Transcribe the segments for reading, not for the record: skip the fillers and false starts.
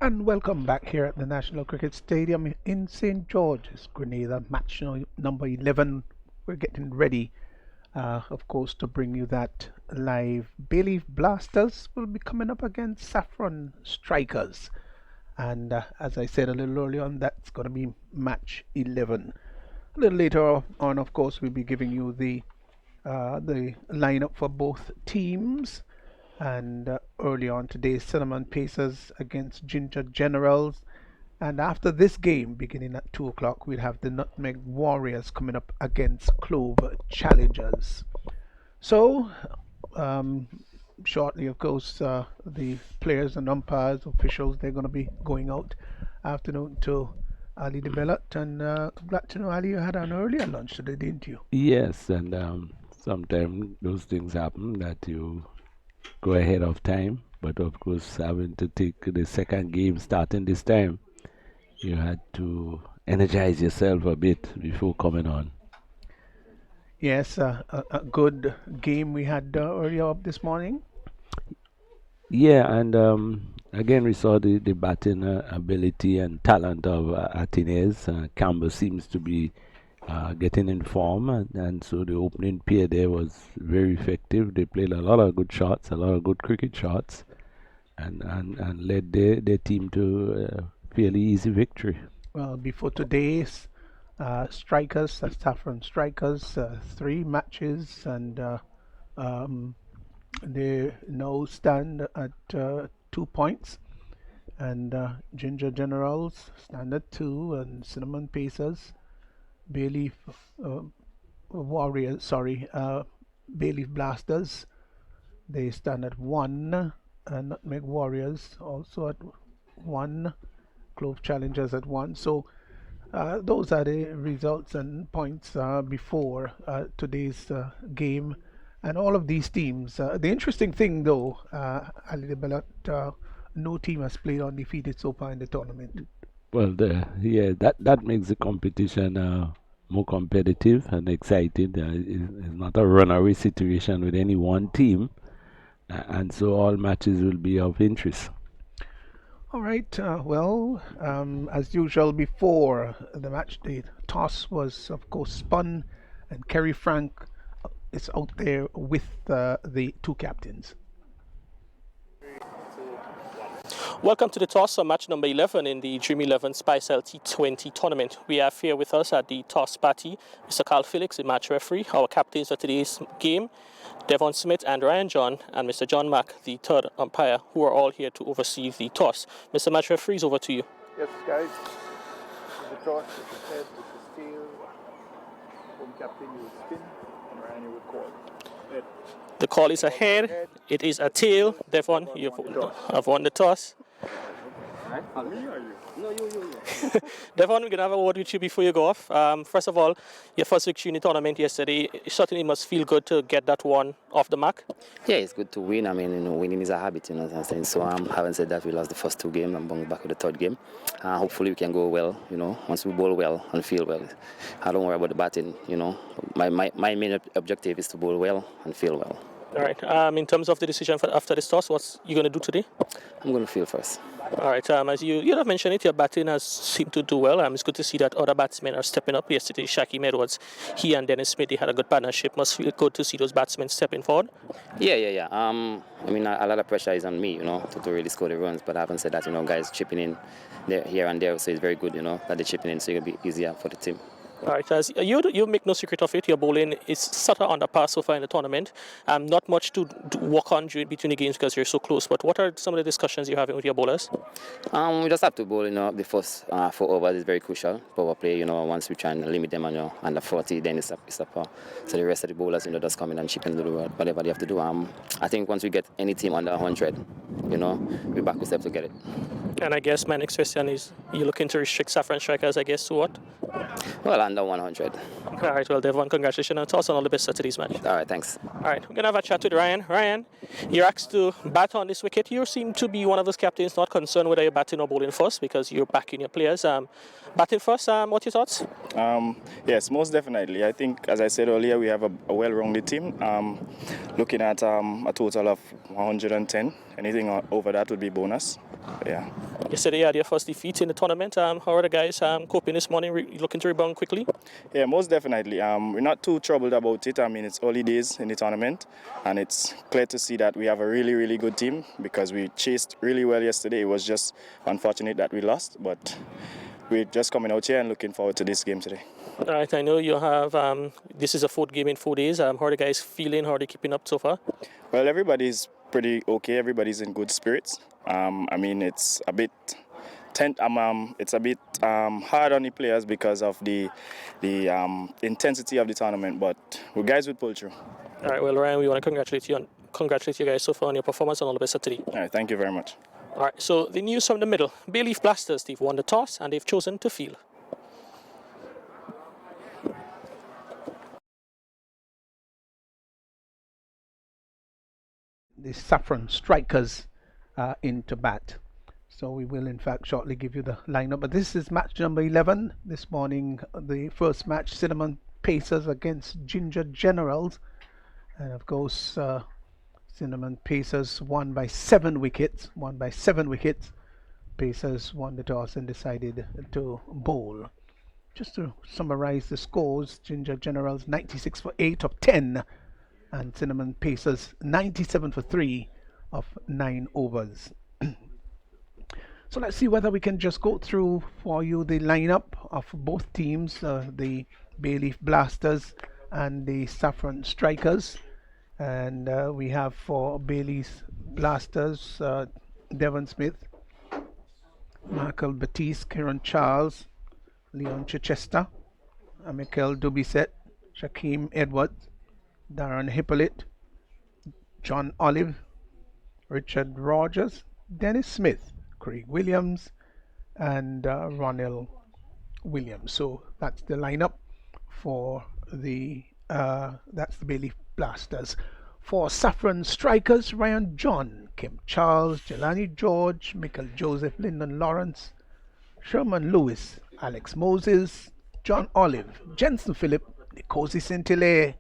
And welcome back here at the National Cricket Stadium in St. George's, Grenada, match number 11. We're getting ready, of course, to bring you that live. Bailey Blasters will be coming up against Safforn Strikers. And as I said a little earlier on, that's going to be match 11. A little later on, of course, we'll be giving you the lineup for both teams. And early on today, Cinnamon Pacers against Ginger Generals. And after this game, beginning at 2 o'clock, we'll have the Nutmeg Warriors coming up against Clove Challengers. So, shortly, of course, the players and umpires, officials, they're going to be going out afternoon to Ali de Bellat. And glad to know, Ali, you had an earlier lunch today, didn't you? Yes, and sometimes those things happen that you go ahead of time, but of course, having to take the second game starting this time, you had to energize yourself a bit before coming on. Yes, a good game we had earlier up this morning. Yeah, and again, we saw the batting ability and talent of Atenes. Campbell seems to be getting in form, and so the opening pair there was very effective. They played a lot of good shots, a lot of good cricket shots, and led their team to a fairly easy victory. Well, before today's strikers, Saffron Strikers, 3 matches, and um, they now stand at 2 points. And Ginger Generals stand at 2, and Cinnamon Pacers, Bayleaf Warriors, sorry, Bayleaf Blasters, they stand at 1, and Nutmeg Warriors also at 1, Clove Challengers at 1. So those are the results and points before today's game. And all of these teams, the interesting thing though, Ali de Bellat, no team has played undefeated so far in the tournament. Well, yeah, that makes the competition more competitive and exciting. It's not a runaway situation with any one team, and so all matches will be of interest. All right, well, as usual before the match, the toss was, of course, spun, and Kerry Frank is out there with the 2 captains. Welcome to the toss on match number 11 in the Dream11 Spice T20 tournament. We have here with us at the toss party Mr. Carl Felix, the match referee, our captains for today's game, Devon Smith and Ryan John, and Mr. John Mack, the third umpire, who are all here to oversee the toss. Mr. Match referee, over to you. Yes, guys. The toss is the head, with the tail. Home captain, you will spin, and Ryan, you will call. Head. The call is a head, it is a tail. Devon, you have won the toss. Me or you? No, you. Devon, we're going to have a word with you before you go off. First of all, your first victory in the tournament yesterday, it certainly must feel good to get that one off the mark. Yeah, it's good to win. I mean, winning is a habit, what I'm saying. So, having said that, we lost the first 2 games. I'm going back with the 3rd game. Hopefully, we can go well, once we bowl well and feel well. I don't worry about the batting, My main objective is to bowl well and feel well. All right. In terms of the decision for after this toss, what you going to do today? I'm going to feel first. All right. As you have mentioned it, your batting has seemed to do well. It's good to see that other batsmen are stepping up. Yesterday, Shaquem Edwards, he and Dennis Smith, they had a good partnership. Must feel good to see those batsmen stepping forward. Yeah. I mean, a lot of pressure is on me, to really score the runs. But I haven't said that, guys chipping in there, here and there, so it's very good, that they're chipping in, so it'll be easier for the team. All right, as you make no secret of it, your bowling is sort of under par so far in the tournament. Not much to work on between the games because you're so close. But what are some of the discussions you're having with your bowlers? We just have to bowl, the first 4 overs is very crucial. Power play, once we try and limit them on under 40, then it's a par. So the rest of the bowlers, just come in and chip in do whatever they have to do. I think once we get any team under 100, we back a step to get it. And I guess my next question is, you're looking to restrict Safforn Strikers, I guess, to what? Well, under 100. All right, well, Devon, congratulations on toss and all the best at today's match. All right, thanks. All right, we're going to have a chat with Ryan. Ryan, you're asked to bat on this wicket. You seem to be one of those captains not concerned whether you're batting or bowling first because you're backing your players. Batting first, what are your thoughts? Yes, most definitely. I think, as I said earlier, we have a well-rounded team. Looking at a total of 110. Anything over that would be bonus. Yeah. Yesterday you had your first defeat in the tournament. How are the guys coping this morning? Looking to rebound quickly? Yeah, most definitely. We're not too troubled about it. I mean, it's early days in the tournament, and it's clear to see that we have a really, really good team because we chased really well yesterday. It was just unfortunate that we lost, but we're just coming out here and looking forward to this game today. All right, I know you have, this is a fourth game in 4 days. How are the guys feeling? How are they keeping up so far? Well, everybody's pretty okay. Everybody's in good spirits. I mean, it's a bit hard on the players because of the intensity of the tournament, but we guys would pull through. All right, well, Ryan, we want to congratulate you guys so far on your performance and all the best today. All right, thank you very much. All right, so the news from the middle. Bay Leaf Blasters, they've won the toss and they've chosen to field. The Safforn Strikers into bat. So we will in fact shortly give you the lineup. But this is match number 11 this morning. The first match, Cinnamon Pacers against Ginger Generals. And of course, Cinnamon Pacers won by 7 wickets. Pacers won the toss and decided to bowl. Just to summarize the scores, Ginger Generals 96 for 8 of 10. And Cinnamon Pacers 97 for 3 of 9 overs. So let's see whether we can just go through for you the lineup of both teams, the Bay Leaf Blasters and the Safforn Strikers. And we have for Bay Leaf Blasters, Devon Smith, Michael Batiste, Kieran Charles, Leon Chichester, Michael Dubisset, Shaquem Edwards, Darren Hippolyte, John Olive, Richard Rogers, Dennis Smith, Craig Williams, and Ronald Williams. So that's the lineup for the Bay Leaf Blasters. For Safforn Strikers, Ryan John, Kim Charles, Jelani George, Michael Joseph, Lyndon Lawrence, Sherman Lewis, Alex Moses, John Olive, Jensen Phillip, Nkosi St-Hilaire,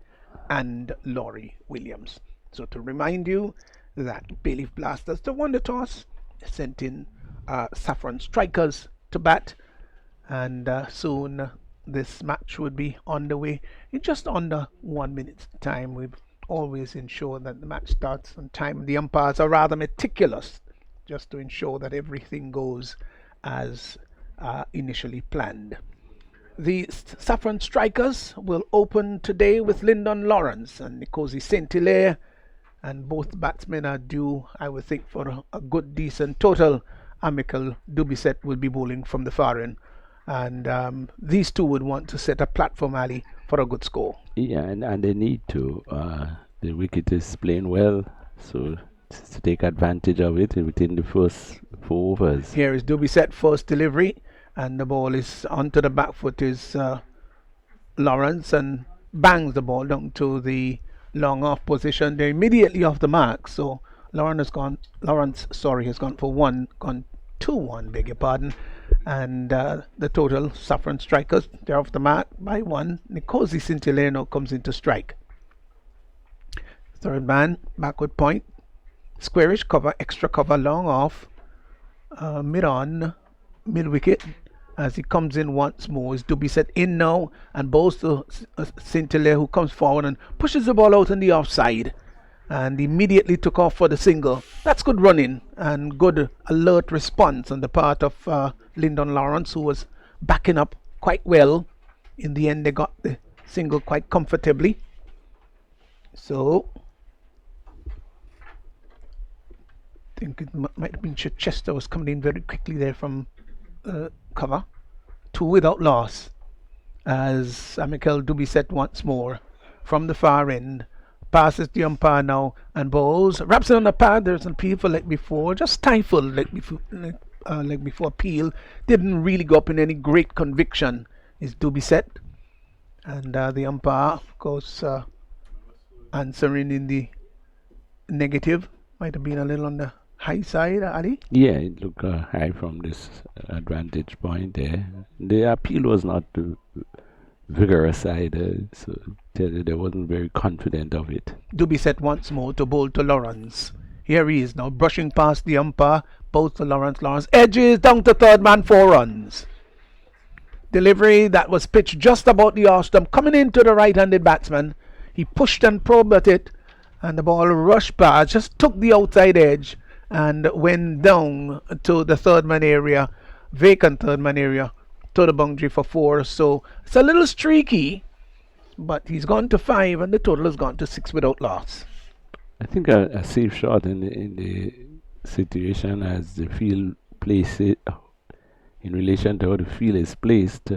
and Laurie Williams. So to remind you that Bay Leaf Blasters, they won the toss, sent in Safforn Strikers to bat, and soon this match would be on the way in just under 1 minute's time. We've always ensured that the match starts on time. The umpires are rather meticulous just to ensure that everything goes as initially planned. The Safforn Strikers will open today with Lyndon Lawrence and Nkosi St-Hilaire, and both batsmen are due, I would think, for a good, decent total. Michael Dubisset will be bowling from the far end, and these two would want to set a platform alley for a good score. Yeah, and they need to. The wicket is playing well, so to take advantage of it within the first 4 overs. Here is Dubisset first delivery, and the ball is onto the back foot is Lawrence, and bangs the ball down to the long off position. They're immediately off the mark, so Lawrence has gone for 2-1, beg your pardon, and the total Safforn Strikers, they're off the mark by 1. Nkosi St-Hilaire now comes into strike. Third man, backward point, squarish cover, extra cover, long off, mid wicket. As he comes in once more, is Dubisset in now and bowls to St-Hilaire, who comes forward and pushes the ball out on the offside and immediately took off for the single. That's good running and good alert response on the part of Lyndon Lawrence, who was backing up quite well. In the end, they got the single quite comfortably. So I think it might have been Chichester was coming in very quickly there from cover. 2 without loss as Michael Dubisset once more from the far end passes the umpire now and bowls, wraps it on the pad. There's an appeal for leg before, just stifled leg before appeal. Didn't really go up in any great conviction. is to be set, and the umpire, of course, answering in the negative. Might have been a little on the high side, Ali. Yeah, it looked high from this advantage point there. The appeal was not the vigorous side, so they wasn't very confident of it. To be set once more to bowl to Lawrence. Here he is now, brushing past the umpire, bowls to Lawrence. Lawrence edges down to third man, 4 runs. Delivery that was pitched just about the off stump, coming into the right-handed batsman. He pushed and probed at it, and the ball rushed past, just took the outside edge, and went down to the third man area, vacant third man area, to the boundary for 4. So it's a little streaky, but he's gone to 5, and the total has gone to 6 without loss. I think a safe shot in the situation as the field place it in relation to how the field is placed.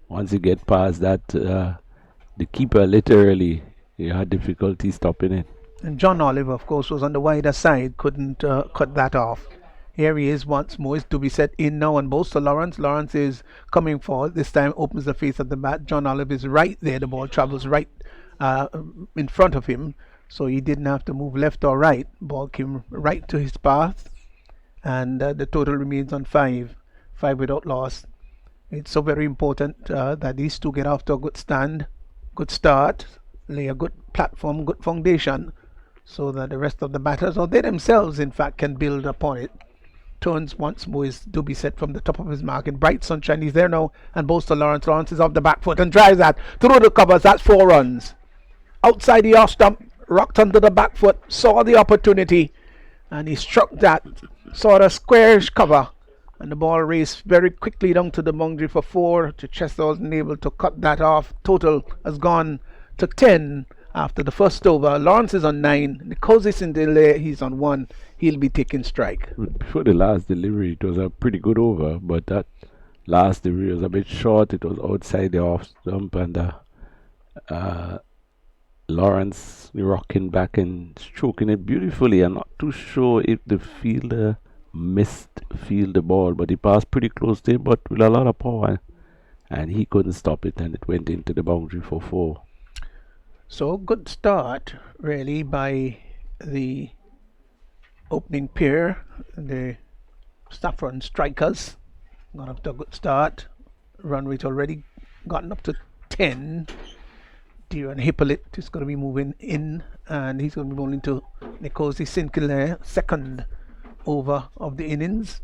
Once you get past that, the keeper literally he had difficulty stopping it. And John Oliver, of course, was on the wider side, couldn't cut that off. Here he is once more. Is to be set in now and both to Lawrence. Lawrence is coming forward. This time opens the face of the bat. John Oliver is right there. The ball travels right in front of him, so he didn't have to move left or right. Ball came right to his path, and the total remains on 5 without loss. It's so very important that these two get off to a good start, lay a good platform, good foundation, so that the rest of the batters, or they themselves in fact, can build upon it. Turns once more is to be set from the top of his mark in bright sunshine. He's there now and bowls to Lawrence. Lawrence is off the back foot and drives that through the covers. That's 4 runs. Outside the off stump, rocked under the back foot, saw the opportunity, and he struck that sort of squarish cover, and the ball raced very quickly down to the boundary for 4. Chichester wasn't able to cut that off. Total has gone to 10 after the first over. Lawrence is on 9. Nicosis in delay, he's on 1. He'll be taking strike. Before the last delivery, it was a pretty good over, but that last delivery was a bit short. It was outside the off stump, and Lawrence rocking back and stroking it beautifully. I'm not too sure if the fielder missed the ball, but he passed pretty close to him, but with a lot of power, and he couldn't stop it, and it went into the boundary for 4. So good start really by the opening pair, the Safforn strikers. Got up to a good start. Run rate already gotten up to 10. Deron Hippolyte is going to be moving in, and he's going to be bowling to Nicosis Sinclair, second over of the innings.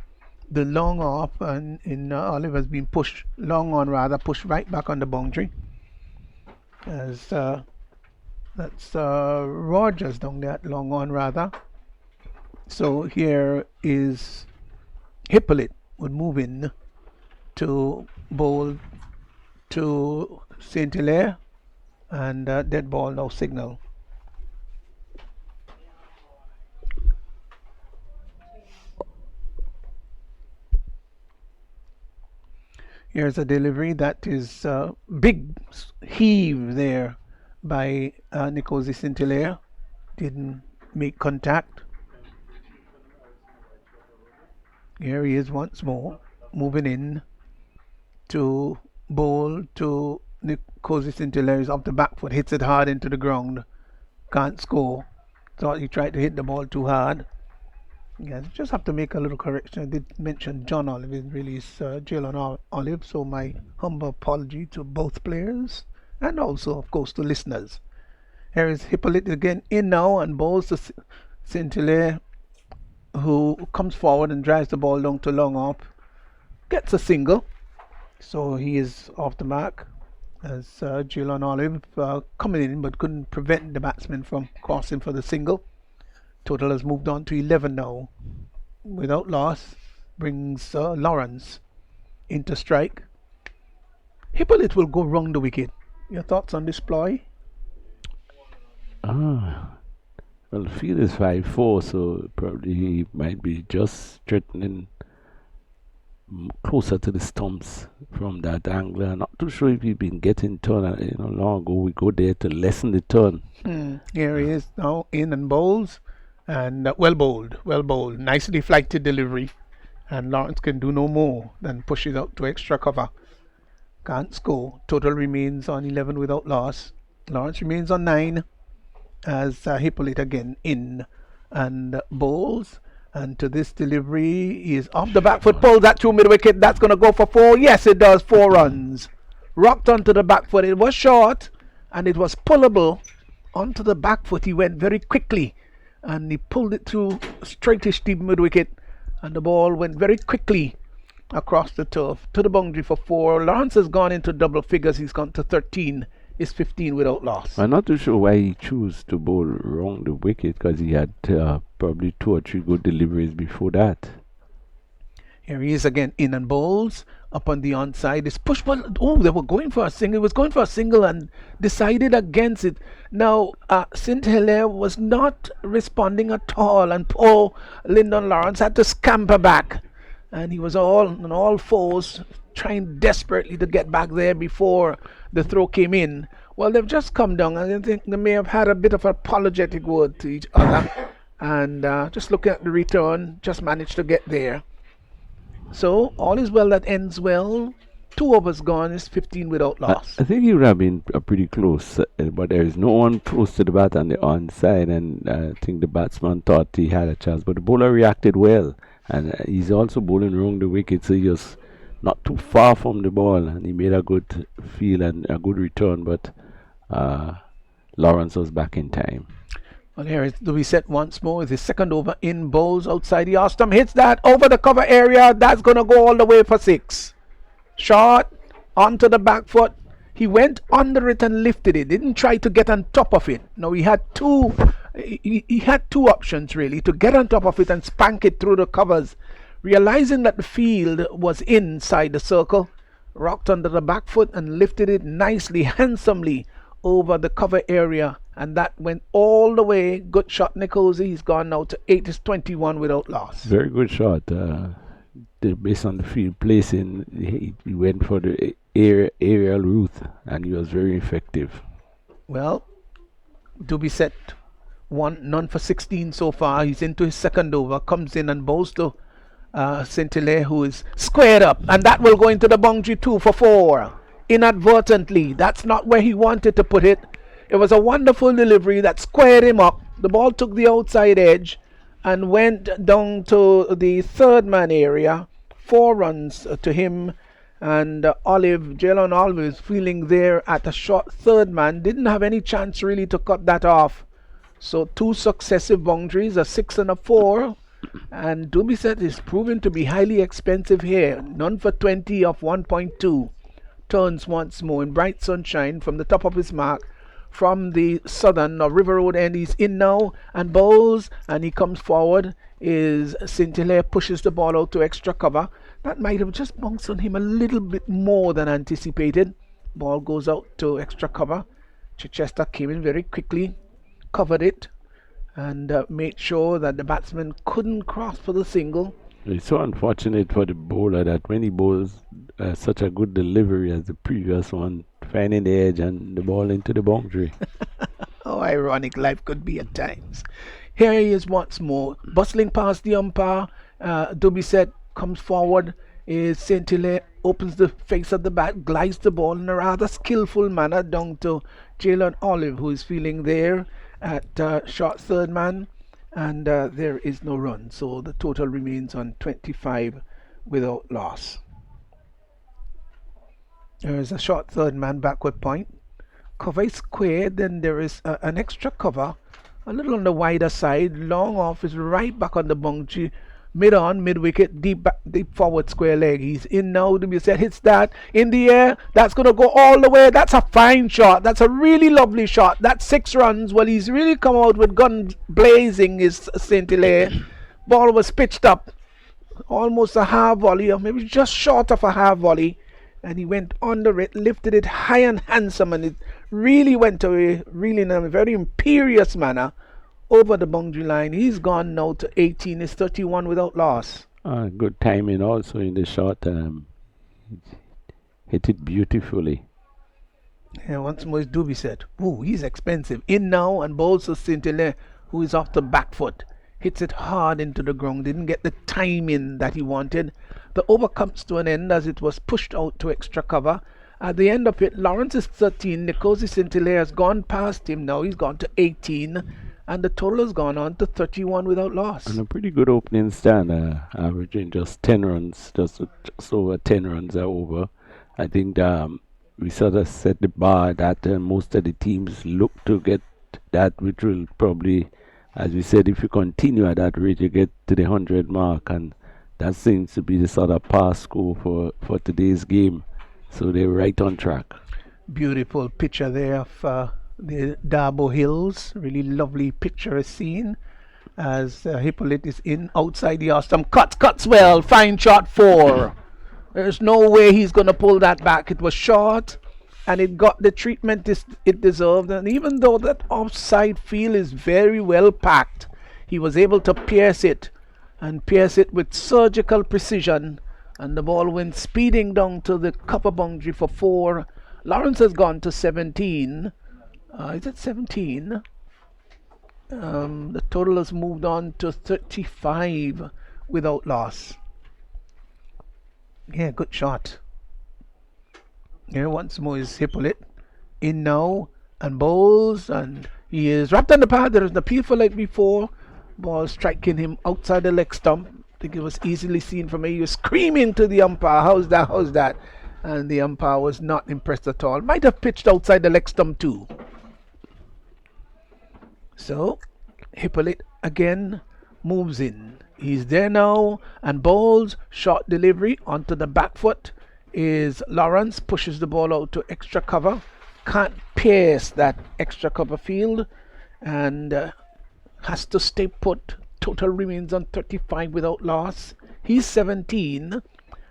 The long off and in Olive has been pushed long on, rather pushed right back on the boundary, as that's Rogers down there at long on rather. So here is Hippolyte would move in to bowl to Saint Hilaire, and dead ball now signal. Here's a delivery that is big heave there by Nicosis Saint Hilaire. Didn't make contact. Here he is once more, moving in to bowl to Nicosis Saint Hilaire. Is off the back foot, hits it hard into the ground, can't score. Thought he tried to hit the ball too hard. Yes, just have to make a little correction. I did mention John Olive, it really is Jalen Olive, so my humble apology to both players and also of course to listeners. Here is Hippolyte again in now and bowls to Saint Hilaire, who comes forward and drives the ball down to long off, gets a single, so he is off the mark as Jalen Olive coming in but couldn't prevent the batsman from crossing for the single. Total has moved on to 11 now without loss, brings Lawrence into strike. Hippolyte will go round the wicket. Your thoughts on this ploy? Well, the field is 5-4, so probably he might be just threatening closer to the stumps from that angle. I'm not too sure if he's been getting turn. Long ago we go there to lessen the turn. Here he is now in and bowls, and well bowled, nicely flighted delivery, and Lawrence can do no more than push it out to extra cover. Can't score. Total remains on 11 without loss. Lawrence remains on 9 as Hippolyte again in and bowls. And to this delivery, he is off the back foot, pulls that through mid wicket. That's going to go for 4. Yes, it does. 4 runs. Rocked onto the back foot. It was short and it was pullable. Onto the back foot, he went very quickly and he pulled it through straightish deep mid wicket. And the ball went very quickly across the turf to the boundary for 4. Lawrence has gone into double figures. He's gone to 13. Is 15 without loss. I'm not too sure why he chose to bowl wrong the wicket, because he had probably 2 or 3 good deliveries before that. Here he is again in and bowls up on the onside. This push ball. Oh, they were going for a single. He was going for a single and decided against it. Now, St. Hilaire was not responding at all, and poor Lyndon Lawrence had to scamper back. And he was all on all fours, trying desperately to get back there before the throw came in. Well, they've just come down, and I think they may have had a bit of apologetic word to each other. And just looking at the return, just managed to get there. So all is well that ends well. 2 overs gone is 15 without loss. I think he would have been pretty close, but there is no one close to the bat on the onside, and I think the batsman thought he had a chance, but the bowler reacted well, and he's also bowling wrong the wicket, so he was not too far from the ball, and he made a good feel and a good return, but Lawrence was back in time. Well, here is Doucet once more. It's his second over in, bowls outside the off stump, hits that over the cover area. That's going to go all the way for 6. Short onto the back foot. He went under it and lifted it. Didn't try to get on top of it. No, he had two. He had 2 options really: to get on top of it and spank it through the covers. Realizing that the field was inside the circle, rocked under the back foot and lifted it nicely, handsomely over the cover area, and that went all the way. Good shot, Nicholsy. He's gone now to 8. Is 21 without loss. Very good shot. Based on the field placing, he went for the aerial route, and he was very effective. Well, Doucet none for 16 so far. He's into his second over, comes in and bowls to St. Hilaire, who is squared up, and that will go into the boundary 2 for 4. Inadvertently, that's not where he wanted to put it. It was a wonderful delivery that squared him up. The ball took the outside edge and went down to the third man area. 4 runs to him, and Jalen Olive is feeling there at a short third man. Didn't have any chance really to cut that off. So 2 successive boundaries, a 6 and a 4. And Doucet is proven to be highly expensive here. None for 20 of 1.2. Turns once more in bright sunshine from the top of his mark. From the southern or River Road end, he's in now and bowls, and he comes forward. Is St. Hilaire pushes the ball out to extra cover. That might have just bounced on him a little bit more than anticipated. Ball goes out to extra cover. Chichester came in very quickly, covered it, and made sure that the batsman couldn't cross for the single. It's so unfortunate for the bowler that when he bowls such a good delivery as the previous one, finding the edge and the ball into the boundary. How ironic life could be at times. Here he is once more, bustling past the umpire. Doucet comes forward. St. Hilaire opens the face of the bat, glides the ball in a rather skillful manner down to Jalen Olive, who is feeling there at short third man, and there is no run, so the total remains on 25 without loss. There is a short third man backward point. Cover is squared, then there is an extra cover a little on the wider side. Long off is right back on the boundary, mid wicket, deep forward square leg. He's in now. Doucet hits that in the air. That's going to go all the way. That's a fine shot. That's a really lovely shot. That's 6 runs. Well, he's really come out with guns blazing, is St. Hilaire. Ball was pitched up almost a half volley, or maybe just short of a half volley, and he went under it, lifted it high and handsome, and it really went away, really in a very imperious manner, over the boundary line. He's gone now to 18. Is 31 without loss. Good timing also in the shot. Hit it beautifully. Yeah, once more is Doucet. Ooh, he's expensive. In now and bowls to St. Hilaire, who is off the back foot. Hits it hard into the ground. Didn't get the timing that he wanted. The over comes to an end as it was pushed out to extra cover. At the end of it, Lawrence is 13. Nicosi St-Hilaire has gone past him now. He's gone to 18. And the total has gone on to 31 without loss. And a pretty good opening stand, averaging just 10 runs, just over 10 runs are over. I think we sort of set the bar that most of the teams look to get that, which will probably, as we said, if you continue at that rate, you get to the 100 mark, and that seems to be the sort of pass score for today's game. So they're right on track. Beautiful picture there of the Darbo Hills. Really lovely picture scene as Hippolyte is in outside the Ostrom. Cuts well. Fine shot 4. There's no way he's going to pull that back. It was short and it got the treatment it deserved. And even though that offside field is very well packed, he was able to pierce it with surgical precision. And the ball went speeding down to the cover boundary for 4. Lawrence has gone to 17. Is it 17? The total has moved on to 35 without loss. Yeah, good shot. Here once more is Hippolyte in now and bowls, and he is wrapped on the pad. There is an appeal for like before. Ball striking him outside the leg stump. I think it was easily seen from here. He was screaming to the umpire, how's that? And the umpire was not impressed at all. Might have pitched outside the leg stump too. So Hippolyte again moves in. He's there now and bowls. Short delivery onto the back foot is Lawrence. Pushes the ball out to extra cover. Can't pierce that extra cover field and has to stay put. Total remains on 35 without loss. He's 17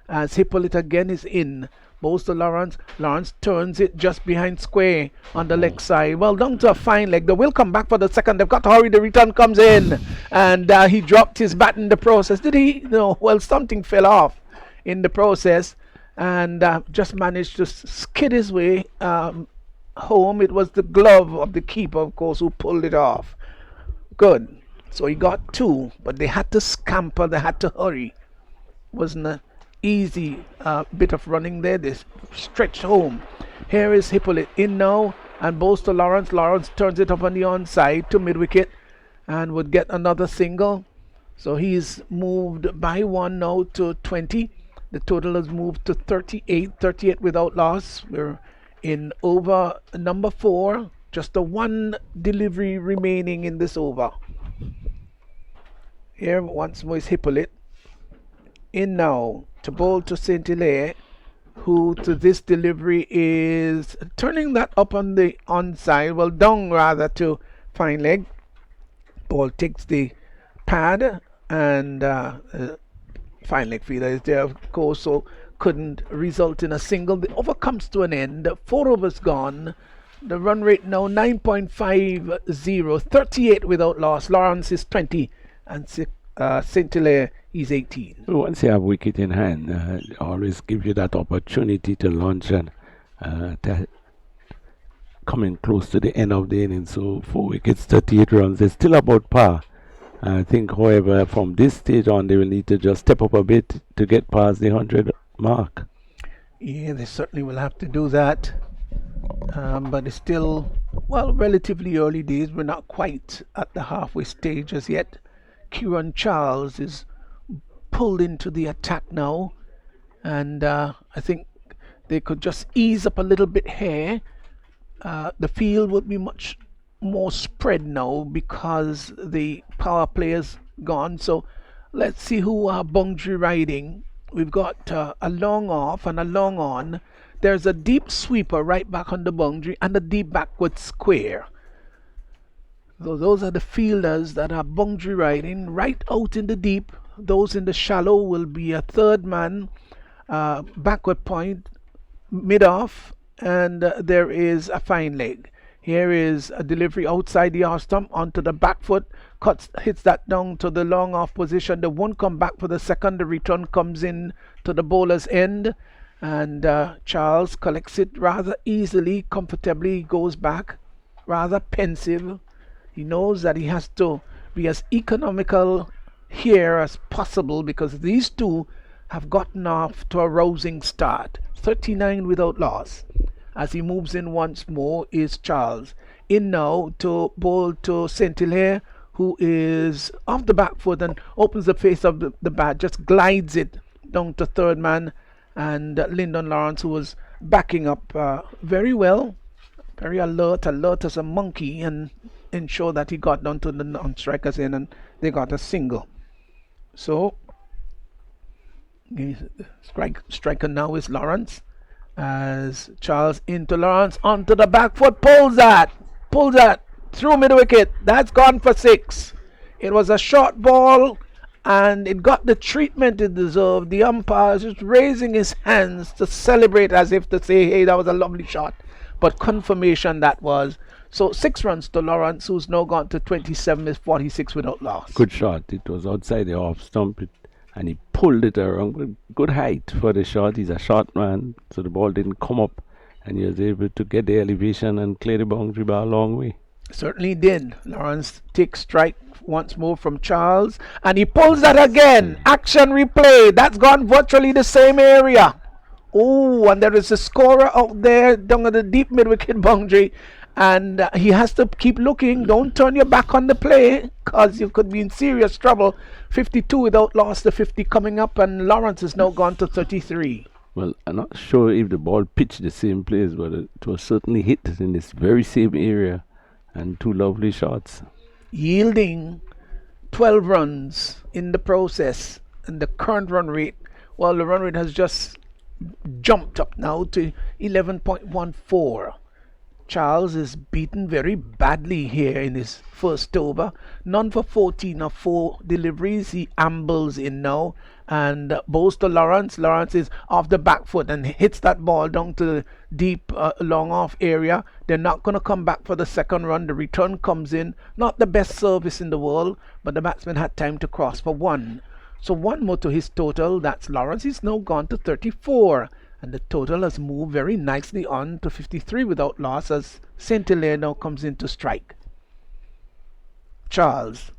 as Hippolyte again is in. Bowls to Lawrence. Lawrence turns it just behind square on the leg side. Well, down to a fine leg. They will come back for the second. They've got to hurry. The return comes in. And he dropped his bat in the process. Did he? No. Well, something fell off in the process. And just managed to skid his way home. It was the glove of the keeper, of course, who pulled it off. Good. So he got 2. But they had to scamper. They had to hurry. Wasn't a easy bit of running there. They stretched home. Here is Hippolyte in now and bowls to Lawrence. Lawrence turns it up on the onside to mid-wicket and would get another single. So he's moved by 1 now to 20. The total has moved to 38 without loss. We're in over number 4. Just the 1 delivery remaining in this over. Here once more is Hippolyte in now to bowl to St-Hilaire, who to this delivery is turning that up on the onside, well down rather to fine leg. Ball takes the pad and fine leg fielder is there of course, so couldn't result in a single. The over comes to an end. 4 overs gone. The run rate now 9.50, 38 without loss. Lawrence is 20 and St-Hilaire is 18. Once you have wicket in hand, always give you that opportunity to launch and coming close to the end of the inning. So 4 wickets, 38 runs. They're still about par. I think, however, from this stage on, they will need to just step up a bit to get past the 100 mark. Yeah, they certainly will have to do that. But it's still, well, relatively early days. We're not quite at the halfway stage as yet. Kieran Charles is pulled into the attack now, and I think they could just ease up a little bit here. The field would be much more spread now because the power player's gone. So let's see who are boundary riding. We've got a long off and a long on. There's a deep sweeper right back on the boundary and a deep backward square. So those are the fielders that are boundary riding right out in the deep. Those in the shallow will be a third man, backward point, mid off, and there is a fine leg. Here is a delivery outside the off stump onto the back foot, hits that down to the long off position. They won't come back for the second. The return comes in to the bowler's end, and Charles collects it rather easily, comfortably, goes back, rather pensive. He knows that he has to be as economical here as possible because these two have gotten off to a rousing start. 39 without loss. As he moves in once more is Charles. In now to bowl to St. Hilaire, who is off the back foot and opens the face of the bat, just glides it down to third man. And Lyndon Lawrence, who was backing up very well, very alert as a monkey, and ensure that he got down to the non-strikers in, and they got a single. So, striker now is Lawrence, as Charles into Lawrence, onto the back foot, pulls that, through mid wicket. That's gone for 6. It was a short ball, and it got the treatment it deserved. The umpire is just raising his hands to celebrate as if to say, hey, that was a lovely shot. But confirmation that was. So 6 runs to Lawrence, who's now gone to 27, is 46 without loss. Good shot. It was outside the off stump, and he pulled it around. Good height for the shot. He's a short man, so the ball didn't come up, and he was able to get the elevation and clear the boundary by a long way. Certainly did. Lawrence takes strike once more from Charles, and he pulls that again. Action replay. That's gone virtually the same area. Oh, and there is a scorer out there down at the deep mid-wicket boundary, and he has to keep looking. Don't turn your back on the play, because you could be in serious trouble. 52 without loss, the 50 coming up, and Lawrence has now gone to 33. Well, I'm not sure if the ball pitched the same place, but it was certainly hit in this very same area, and 2 lovely shots. Yielding 12 runs in the process, and the current run rate, well, the run rate has just jumped up now to 11.14. Charles is beaten very badly here in his first over. None for 14 of 4 deliveries. He ambles in now and bowls to Lawrence. Lawrence is off the back foot and hits that ball down to the deep long off area. They're not going to come back for the second run. The return comes in. Not the best service in the world, but the batsman had time to cross for 1. So 1 more to his total. That's Lawrence. He's now gone to 34. And the total has moved very nicely on to 53 without loss, as St. Hilaire now comes in to strike. Charles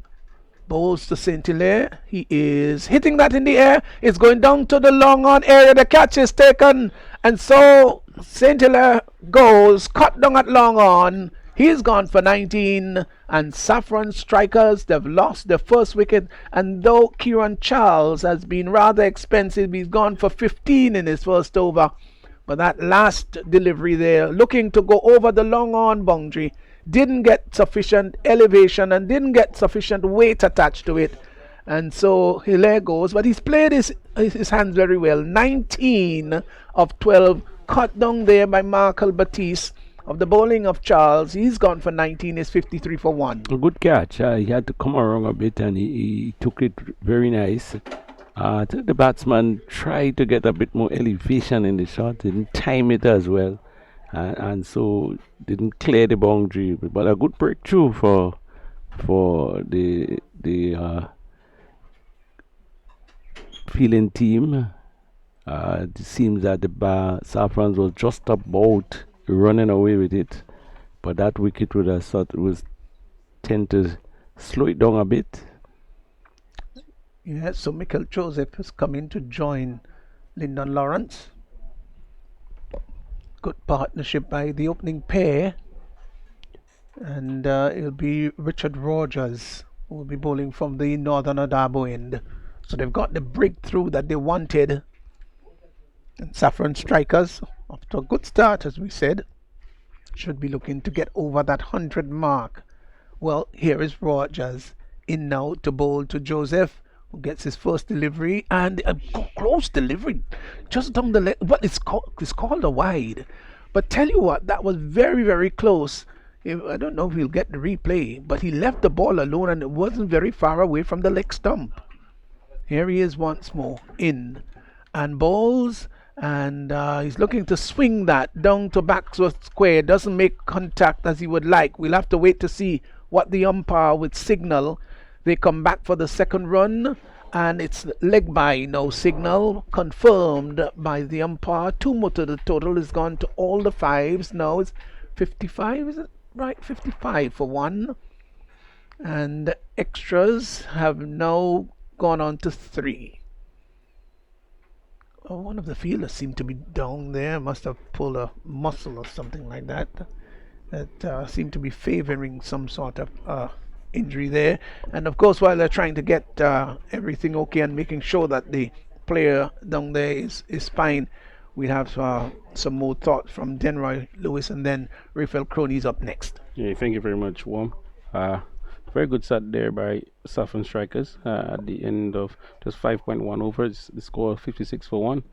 bowls to St. Hilaire. He is hitting that in the air. It's going down to the long on area. The catch is taken. And so St. Hilaire goes, cut down at long on. He's gone for 19, and Safforn strikers, they've lost their first wicket, and though Kieran Charles has been rather expensive, he's gone for 15 in his first over, but that last delivery there, looking to go over the long on boundary, didn't get sufficient elevation and didn't get sufficient weight attached to it, and so Hilaire goes, but he's played his hands very well. 19 of 12 cut down there by Markel Batiste. Of the bowling of Charles, he's gone for 19, is 53 for 1. A good catch. He had to come around a bit, and he took it very nice. I think the batsman tried to get a bit more elevation in the shot, didn't time it as well, and so didn't clear the boundary. But a good breakthrough for the fielding team. It seems that the Safforn was just about running away with it, but that wicket would have thought it was tend to slow it down a bit. Yeah, so Michael Joseph has come in to join Lyndon Lawrence. Good partnership by the opening pair, and it'll be Richard Rogers who will be bowling from the Northern Adabo end. So they've got the breakthrough that they wanted, and Safforn strikers, after a good start, as we said, should be looking to get over that 100 mark. Well, here is Rogers in now to bowl to Joseph, who gets his first delivery, and a close delivery just down the leg. Well, it's called a wide, but tell you what, that was very, very close. I don't know if we'll get the replay, but he left the ball alone, and it wasn't very far away from the leg stump. Here he is once more in and bowls. And he's looking to swing that down to Baxworth Square. Doesn't make contact as he would like. We'll have to wait to see what the umpire would signal. They come back for the second run, and it's leg by no signal, confirmed by the umpire. 2 more to the total. Is gone to all the 5s. Now it's 55, is it right? 55 for 1, and extras have now gone on to 3. one of the fielders seemed to be down there. Must have pulled a muscle or something like that. That seemed to be favoring some sort of injury there. And of course, while they're trying to get everything okay and making sure that the player down there is fine, we have some more thoughts from Denroy Lewis, and then Raphael Crony's up next. Yeah, thank you very much, Warm. Very good start there by Safforn strikers. At the end of just 5.1 overs, the score 56 for 1.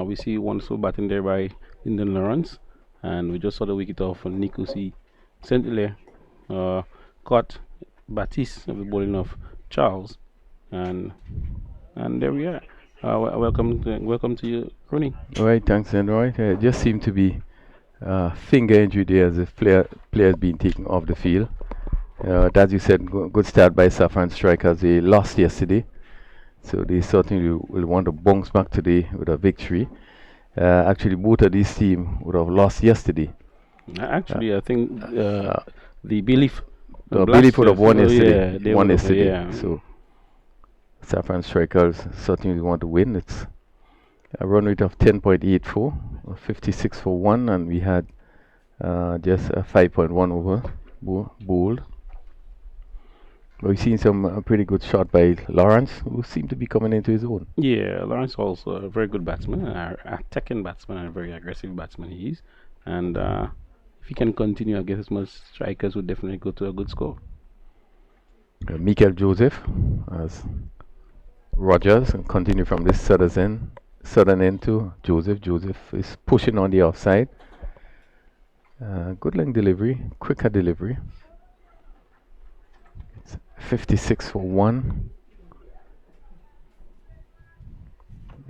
We see one so batting there by Lyndon Lawrence, and we just saw the wicket off from Nikusi St. Hilaire. Caught Baptiste of the bowling of Charles, and there we are. Welcome to you, Rooney. All right, thanks, Android. It just seemed to be finger injury there as if players being taken off the field. As you said, good start by Safforn strikers. They lost yesterday, so they certainly will want to bounce back today with a victory. Actually, both of these teams would have lost yesterday. Actually, I think the Belief Belief would have won yesterday. Yeah, they won would have, yesterday. yeah. So Safforn strikers certainly want to win. It's a run rate of 10.84, 56 for 1, and we had just a 5.1 over bowled. We've seen some pretty good shot by Lawrence, who seemed to be coming into his own. Yeah, Lawrence also a very good batsman, an attacking batsman, and a very aggressive batsman he is. And if he can continue against as much strikers, would definitely go to a good score. Michael Joseph as Rogers, and continue from this southern end to Joseph. Joseph is pushing on the offside. Good length delivery, quicker delivery. It's 56 for 1.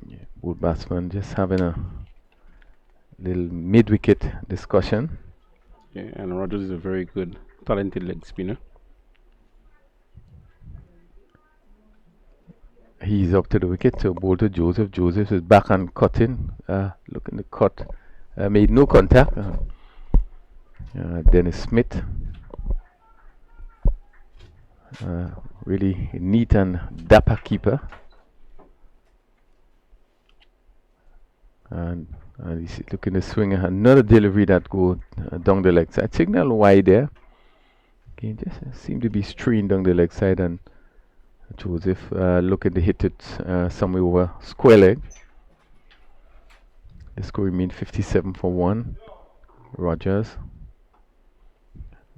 Yeah, both batsmen just having a little mid-wicket discussion. Yeah, and Rogers is a very good, talented leg spinner. He's up to the wicket to bowl to Joseph. Joseph is back and cutting. Looking to cut. Made no contact. Dennis Smith. Really neat and dapper keeper. And he's looking to swing another delivery that goes down the leg side. Signal wide there. Okay, just seem to be straying down the leg side, and Joseph looking to hit it somewhere over square leg. The score remained 57 for 1. Rogers.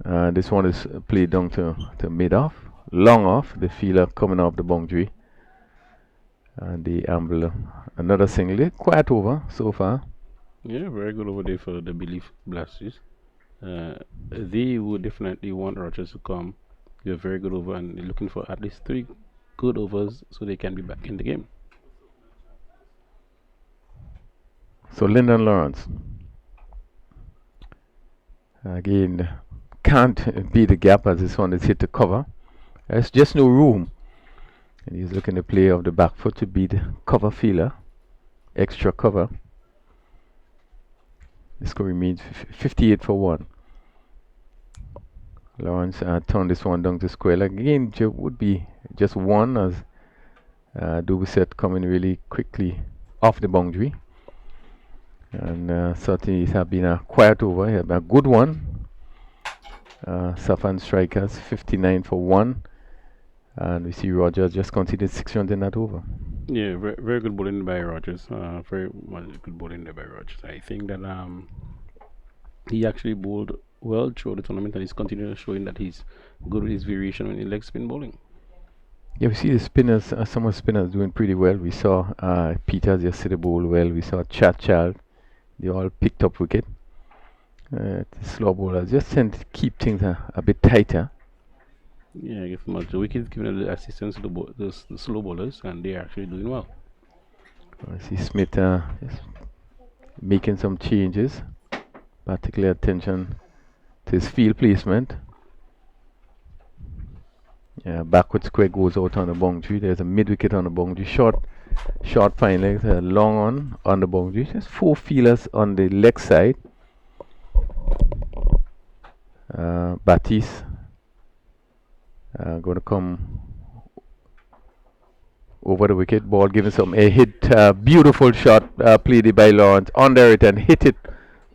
This one is played down to mid-off. Long off. The fielder coming off the boundary. And the amble another single. Quiet over so far. Yeah, very good over there for the Belief Blasters. They would definitely want Rogers to come. They're very good over, and they're looking for at least 3 good overs so they can be back in the game. So Lyndon Lawrence again can't beat the gap as this one is hit the cover. There's just no room, and he's looking to play off the back foot to beat the cover fielder. Extra cover. The score remains 58 for 1. Lawrence turned this one down to square leg. Again, would be just one as Dubuset coming really quickly off the boundary. And certainly it has been a quiet over, a good one. Safforn strikers 59 for 1. And we see Rogers just conceded 6 runs in that over. Yeah, very good bowling by Rogers. Very good bowling there by Rogers. I think that he actually bowled well through the tournament, and he's continuing showing that he's good with his variation when he leg spin bowling. Yeah, we see the spinners, some of the spinners doing pretty well. We saw Peters yesterday bowl well. We saw Chad Child. They all picked up wicket. The slow bowlers just tend to keep things a bit tighter. Yeah, I guess much. The wicket is giving the assistance to the slow bowlers, and they are actually doing well. I see Smith just making some changes. Particular attention to his field placement. Yeah, backward square goes out on the boundary. There's a mid wicket on the boundary. Short fine legs, long on the boundary. Just 4 fielders on the leg side. Baptiste going to come over the wicket. Ball given some a hit, beautiful shot played by Lawrence under it and hit it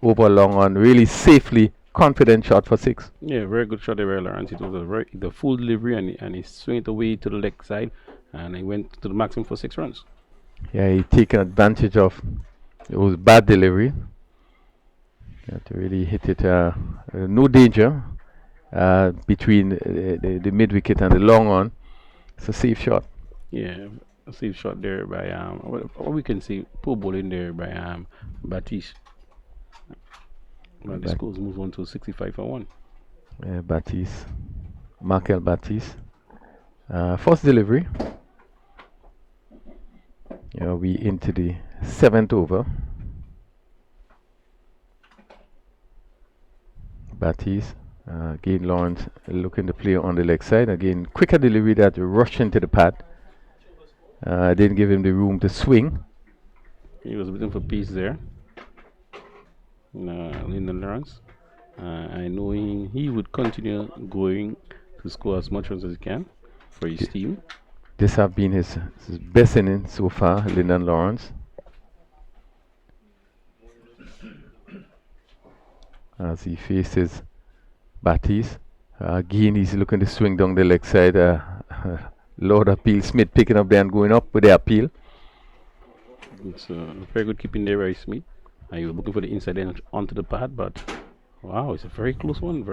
over long on. Really safely, confident shot for 6. Yeah, very good shot there, Lawrence. It was the full delivery, and he swung it away to the leg side, and he went to the maximum for 6 runs. Yeah, he taken advantage of it was bad delivery. You have to really hit it. No danger between the mid wicket and the long on. It's a safe shot. Yeah, a safe shot there by what we can see, poor bowling there by Baptiste. Well, the scores move on to 65 for 1. Baptiste, Markel Baptiste. First delivery. Yeah, we into the 7th over. Baptiste, again Lawrence looking to play on the leg side. Again, quicker delivery that rushed into the pad. Didn't give him the room to swing. He was looking for peace there. Lyndon Lawrence. I know he would continue going to score as much runs as he can for his team. This have been his best inning so far, Lyndon Lawrence. As he faces Baptiste. Again, he's looking to swing down the leg side. Lord appeal. Smith picking up there and going up with the appeal. It's very good keeping there by Smith. He was looking for the inside end onto the pad, but wow, it's a very close one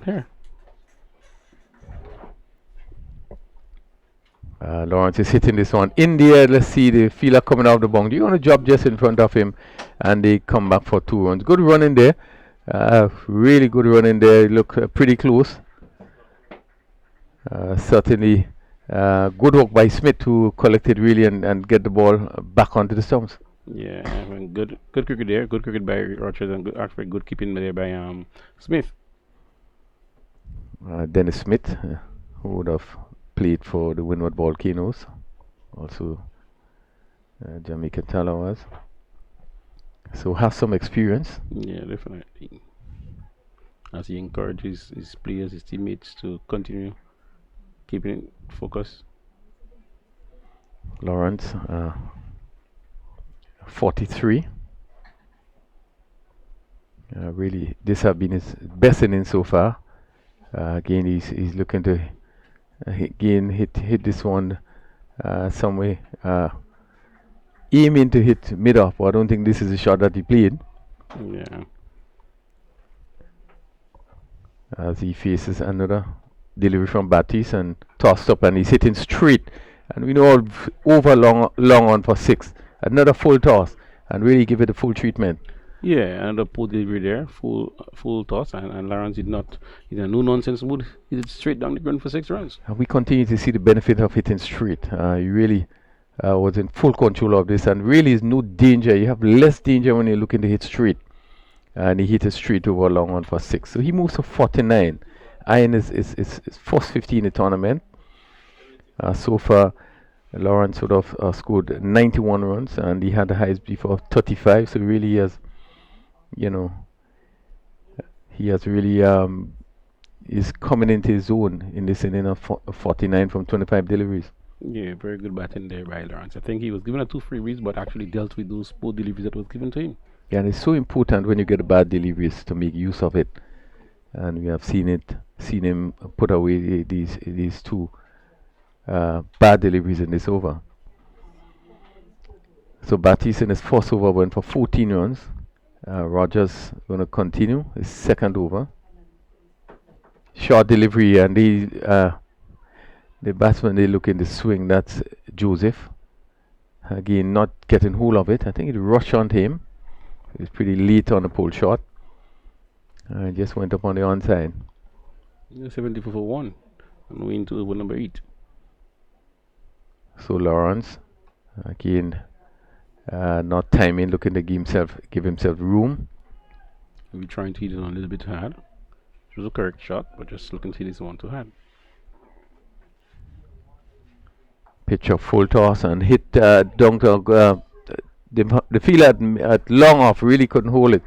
there. Lawrence is hitting this one in the air. Let's see the fielder coming off the boundary. On a job just in front of him, and they come back for 2 runs. Good run in there. Really good run in there. Look pretty close. Certainly good work by Smith to collect it really and get the ball back onto the stumps. Yeah, I mean, good cricket there. Good cricket by Rogers and actually good keeping there by Smith. Dennis Smith, who would have played for the Windward Volcanoes. Also Jamaican Talawas. So has some experience. Yeah, definitely. As he encourages his players, his teammates to continue keeping focus. Lawrence, 43. Really, this have been his best inning so far. Again, he's looking to again hit this one some way. Aiming to hit mid-off, but I don't think this is a shot that he played. Yeah. As he faces another delivery from Baptiste and tossed up, and he's hitting straight. And we know over long on for 6. Another full toss and really give it a full treatment. Yeah, and the poor delivery there, full toss, and Lawrence did not, in a no nonsense mood, he did straight down the ground for 6 runs. And we continue to see the benefit of hitting straight. He really was in full control of this, and really is no danger. You have less danger when you're looking to hit straight. And he hit a straight over long on for 6. So he moves to 49. Iron is first 50 in the tournament. So far, Lawrence would have scored 91 runs, and he had the highest before 35. So really, he has, really is coming into his zone in this inning of 49 from 25 deliveries. Yeah, very good batting there by Lawrence. I think he was given a 2 free reads, but actually dealt with those poor deliveries that was given to him. Yeah, and it's so important when you get bad deliveries to make use of it. And we have seen him put away these 2 bad deliveries in this over. So Baptiste in his first over went for 14 runs. Rogers going to continue his second over. Short delivery, and the batsman they look in the swing. That's Joseph. Again, not getting hold of it. I think it rushed onto him. It was pretty late on the pole shot. Just went up on the onside. 74 for 1. And we into over number 8. So Lawrence, again, not timing, looking to give himself room. We're trying to hit it on a little bit hard. It was a correct shot, but just looking to hit this one too hard. Pitch of full toss and hit down to the fielder at long off, really couldn't hold it.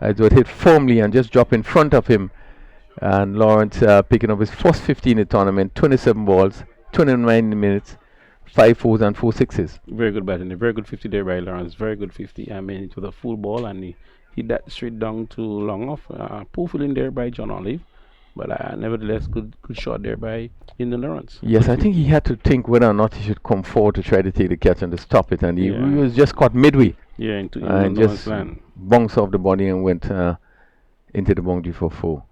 It was hit firmly and just dropped in front of him. And Lawrence picking up his first 50 in the tournament, 27 balls, 29 minutes, 5 fours and 4 sixes. Very good batting. A very good 50 there by Lawrence. Very good 50. I mean, it was a full ball and he hit that straight down to long off. Poor fielding there by John Olive. But nevertheless, good shot there by Lyndon Lawrence. Yes, I think he had to think whether or not he should come forward to try to take the catch and to stop it. And he was just caught midway. Yeah, into and just bounced off the body and went into the boundary for 4.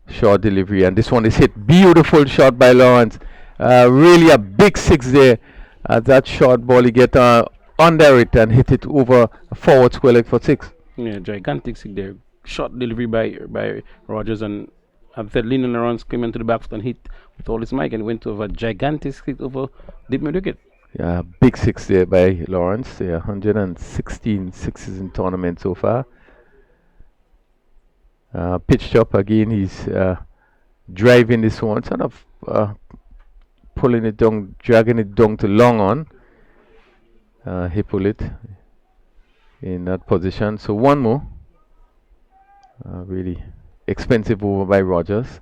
Short delivery, and this one is hit. Beautiful shot by Lawrence. Really a big 6 there. That short ball, he get under it and hit it over a forward square leg for 6. Yeah, gigantic 6 there. Short delivery by Rogers, and as I said, Lyndon Lawrence came into the back foot and hit with all his mic and went over a gigantic 6 over deep mid wicket. Yeah, big 6 there by Lawrence. Yeah, 116 sixes in tournament so far. Pitched up again, he's driving this one, sort of pulling it down, dragging it down to long on. He pull it in that position. So one more. Really expensive over by Rogers.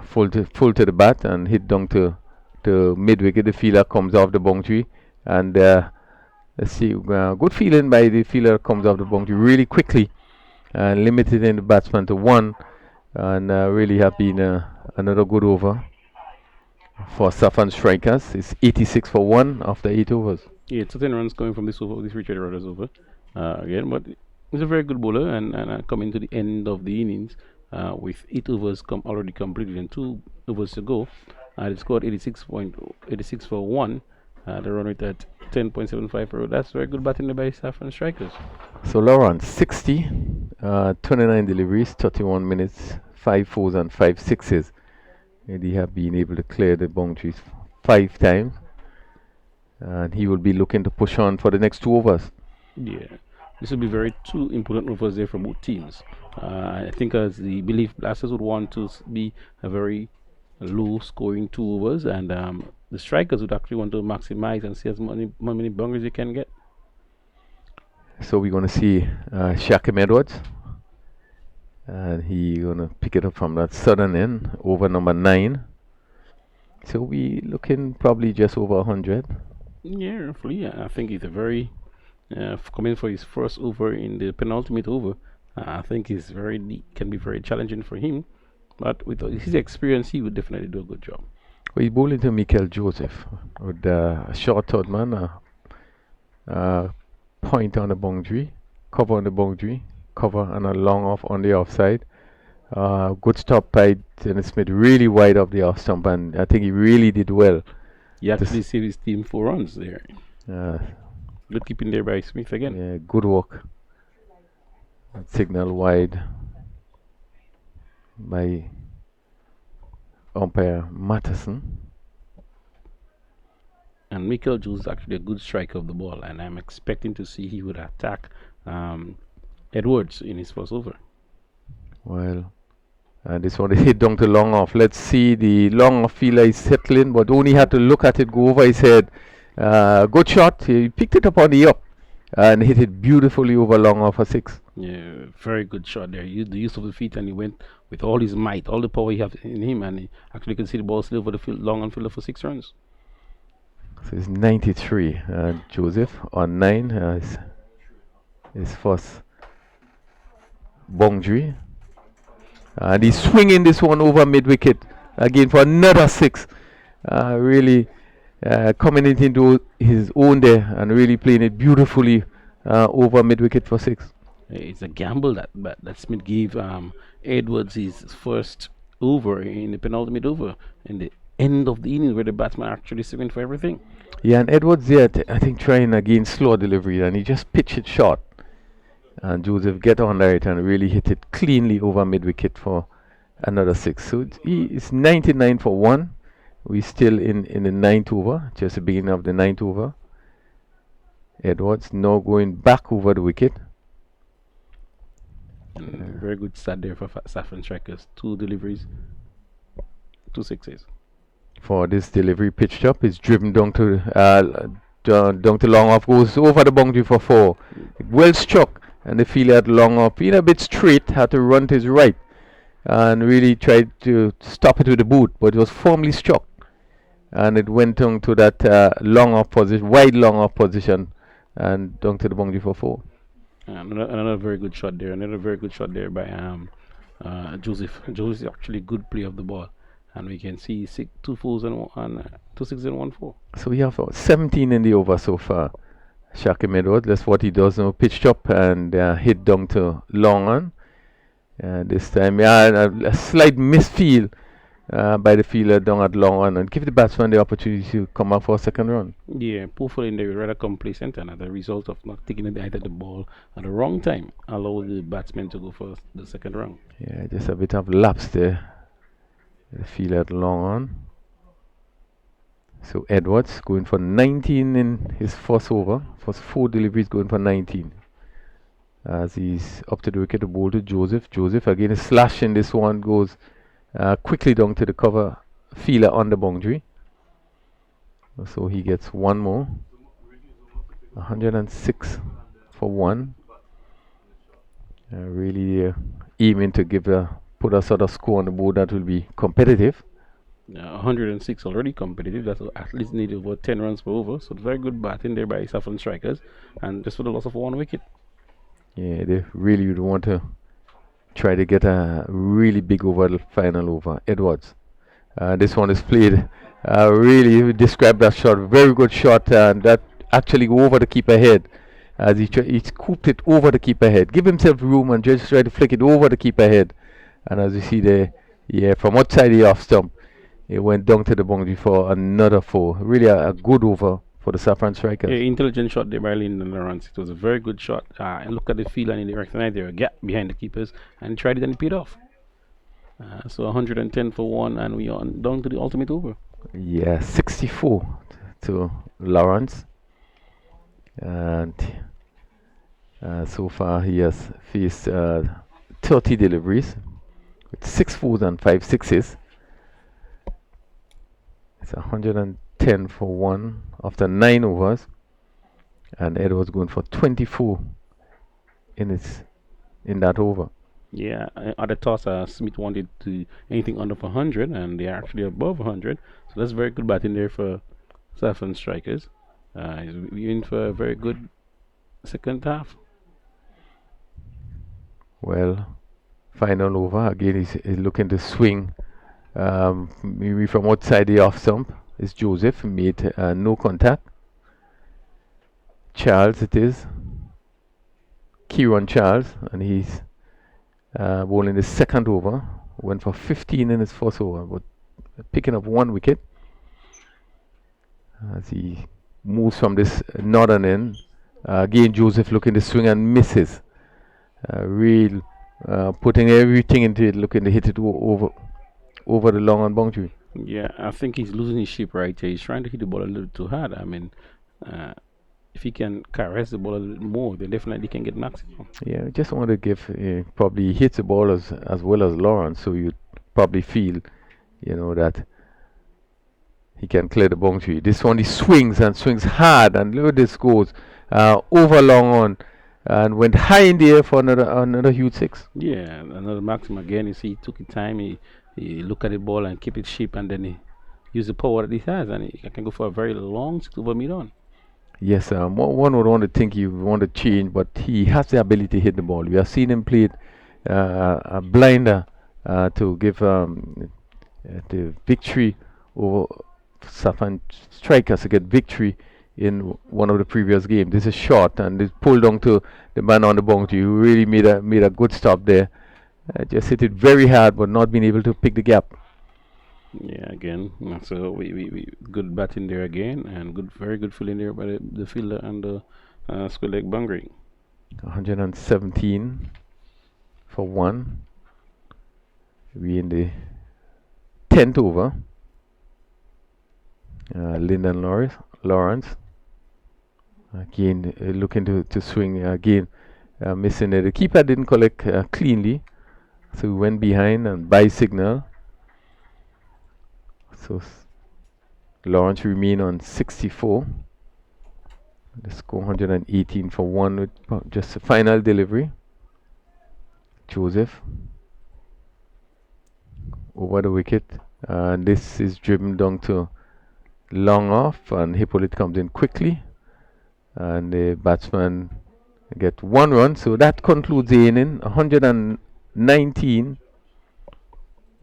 Full to the bat and hit down to mid wicket. The fielder comes off the boundary, and let's see, good feeling by the fielder, comes off the boundary really quickly. Limited in the batsman to 1, and really have been another good over for Safforn strikers. It's 86 for 1 after 8 overs. Yeah, 10 runs coming from this over, this Richard Rogers over again, but he's a very good bowler, and coming to the end of the innings with 8 overs already completed and 2 overs to go. They scored 86 for 1. The run rate at 10.75 per. That's very good batting by Safforn strikers. So Lawrence 60, 29 deliveries, 31 minutes, 5 fours and 5 sixes. And he have been able to clear the boundaries 5 times, and he will be looking to push on for the next 2 overs. Yeah, this will be very 2 important overs there for both teams. I think as the Belief Blasters would want to be a very low scoring 2 overs, and the strikers would actually want to maximize and see as many boundaries you can get. So we're going to see Shaquem Edwards, and he's going to pick it up from that southern end over number 9. So we looking probably just over 100. Yeah, roughly. I think he's a very coming for his first over in the penultimate over. I think can be very challenging for him, but with his experience, he would definitely do a good job. Well, he bowled into Michael Joseph with a short third man, point on the boundary, cover on the boundary, cover and a long off on the offside. Good stop by Dennis Smith, really wide off the off stump, and I think he really did well. He actually saved his team 4 runs there. Good keeping there by Smith again. Yeah, good work. Signal wide by umpire Matteson. And Michael Jules is actually a good striker of the ball, and I'm expecting to see he would attack Edwards in his first over. Well, this one is hit down to long off. Let's see, the long off fielder is settling, but only had to look at it go over his head. Good shot. He picked it up on the up and hit it beautifully over long off for 6. Yeah, very good shot there. He used the use of the feet, and he went with all his might, all the power he has in him, and he actually could see the ball slip over the field, long on fielder for 6 runs. So it's 93. Joseph on 9. His first boundary. And he's swinging this one over mid wicket again for another 6. Really coming into his own there and really playing it beautifully over mid wicket for 6. It's a gamble that Smith gave Edwards his first over in the penultimate over in the end of the inning, where the batsman actually swinging for everything. Yeah, and Edwards there, I think, trying again slow delivery, and he just pitched it short. And Joseph get on it and really hit it cleanly over mid wicket for another 6. So it's 99 for 1. We're still in the 9th over, just the beginning of the 9th over. Edwards now going back over the wicket. Very good start there for Safforn strikers. 2 deliveries, 2 sixes. For this delivery, pitched up, is driven down to long off, goes over the boundary for 4. Well struck, and the fielder had long off, being a bit straight, had to run to his right, and really tried to stop it with the boot, but it was firmly struck. and it went down to that long off position, wide long off position, and down to the boundary for 4. Another very good shot there. Another very good shot there by Joseph. Joseph is actually a good play of the ball, and we can see 2 fours and 2 6s and 1 4. So we have 17 in the over so far. Shakim Edwards, that's what he does now. Pitched up and hit down to long on. This time, a slight misfield by the fielder down at long on, and give the batsman the opportunity to come up for a second run. Yeah, poor in there, rather complacent, and as a result of not taking either the ball at the wrong time, allow the batsman to go for the second round. Yeah, just a bit of lapse there. The fielder at long on. So Edwards going for 19 in his first over. First 4 deliveries going for 19. As he's up to the wicket, the ball to Joseph. Joseph again is slashing. This one goes quickly down to the cover fielder on the boundary. So he gets one more. 106 for 1. Really aiming to put a sort of score on the board that will be competitive. 106 already competitive. That's at least needed over 10 runs per over. So very good batting there by Safforn strikers, and just for the loss of 1 wicket. Yeah, they really would want to try to get a really big over the final over. Edwards. This one is played. Really describe that shot. Very good shot, and that actually go over the keeper head. As he scooped it over the keeper head. Give himself room and just try to flick it over the keeper head. And as you see there, yeah, from outside the off stump, it went down to the boundary for another 4. Really a good over for the Safforn strikers. Yeah, intelligent shot there by Lyndon Lawrence. It was a very good shot. And look at the field and in the recognize there a gap behind the keepers, and tried it and it paid off. So 110 for 1, and we are down to the ultimate over. Yeah, 64 to Lawrence. And so far he has faced 30 deliveries with 6 fours and 5 sixes. It's 110 for 1 after 9 overs, and Edwards going for 24 in that over. Yeah, at the toss, Smith wanted to anything under 100, and they're actually above 100. So that's very good batting there for Safforn strikers. He's in for a very good second half. Well, final over again. He's looking to swing. Maybe from outside the off stump is Joseph, made no contact. Charles it is. Kieran Charles, and he's bowling the second over. Went for 15 in his first over, but picking up 1 wicket as he moves from this northern end. Again, Joseph looking to swing and misses. Putting everything into it, looking to hit it over the long on boundary. Yeah, I think he's losing his shape right here. He's trying to hit the ball a little too hard. I mean, if he can caress the ball a little more, then definitely can get maximum. Yeah, I just want to give probably he hits the ball as well as Lawrence, so you probably feel, that he can clear the boundary. This one he swings hard, and look at this goes over long on. And went high in the air for another huge 6. Yeah, another maximum again. You see, he took his time. He looked at the ball and keep it shape, and then he used the power that he has, and he can go for a very long 6 over mid on. Yes, one would want to think he would want to change, but he has the ability to hit the ball. We have seen him play a blinder to give the victory over Safforn strikers to get victory in one of the previous games. This is short, and it's pulled down to the man on the boundary who really made a good stop there. Just hit it very hard, but not being able to pick the gap. Yeah, again. So we good batting there again, and very good feeling there by the fielder and the square leg boundary. 117 for 1. We in the 10th over. Lyndon Lawrence again looking to swing again, missing it. The keeper didn't collect cleanly, so we went behind and by signal. So Lawrence remain on 64. The score 118 for 1 with just a final delivery. Joseph over the wicket, and this is driven down to long off, and Hippolyte comes in quickly, and the batsman get 1 run. So that concludes the inning. 119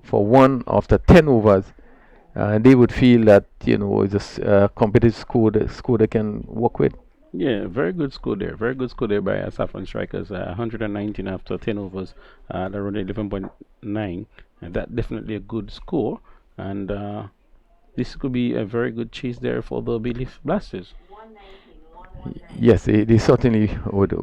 for 1 after 10 overs. And they would feel that it's a competitive score they can work with. Yeah, very good score there. Very good score there by Safforn Strikers. 119 after 10 overs. They run 11.9. And that definitely a good score. And this could be a very good chase there for the Belief Blasters. Yes, they certainly would.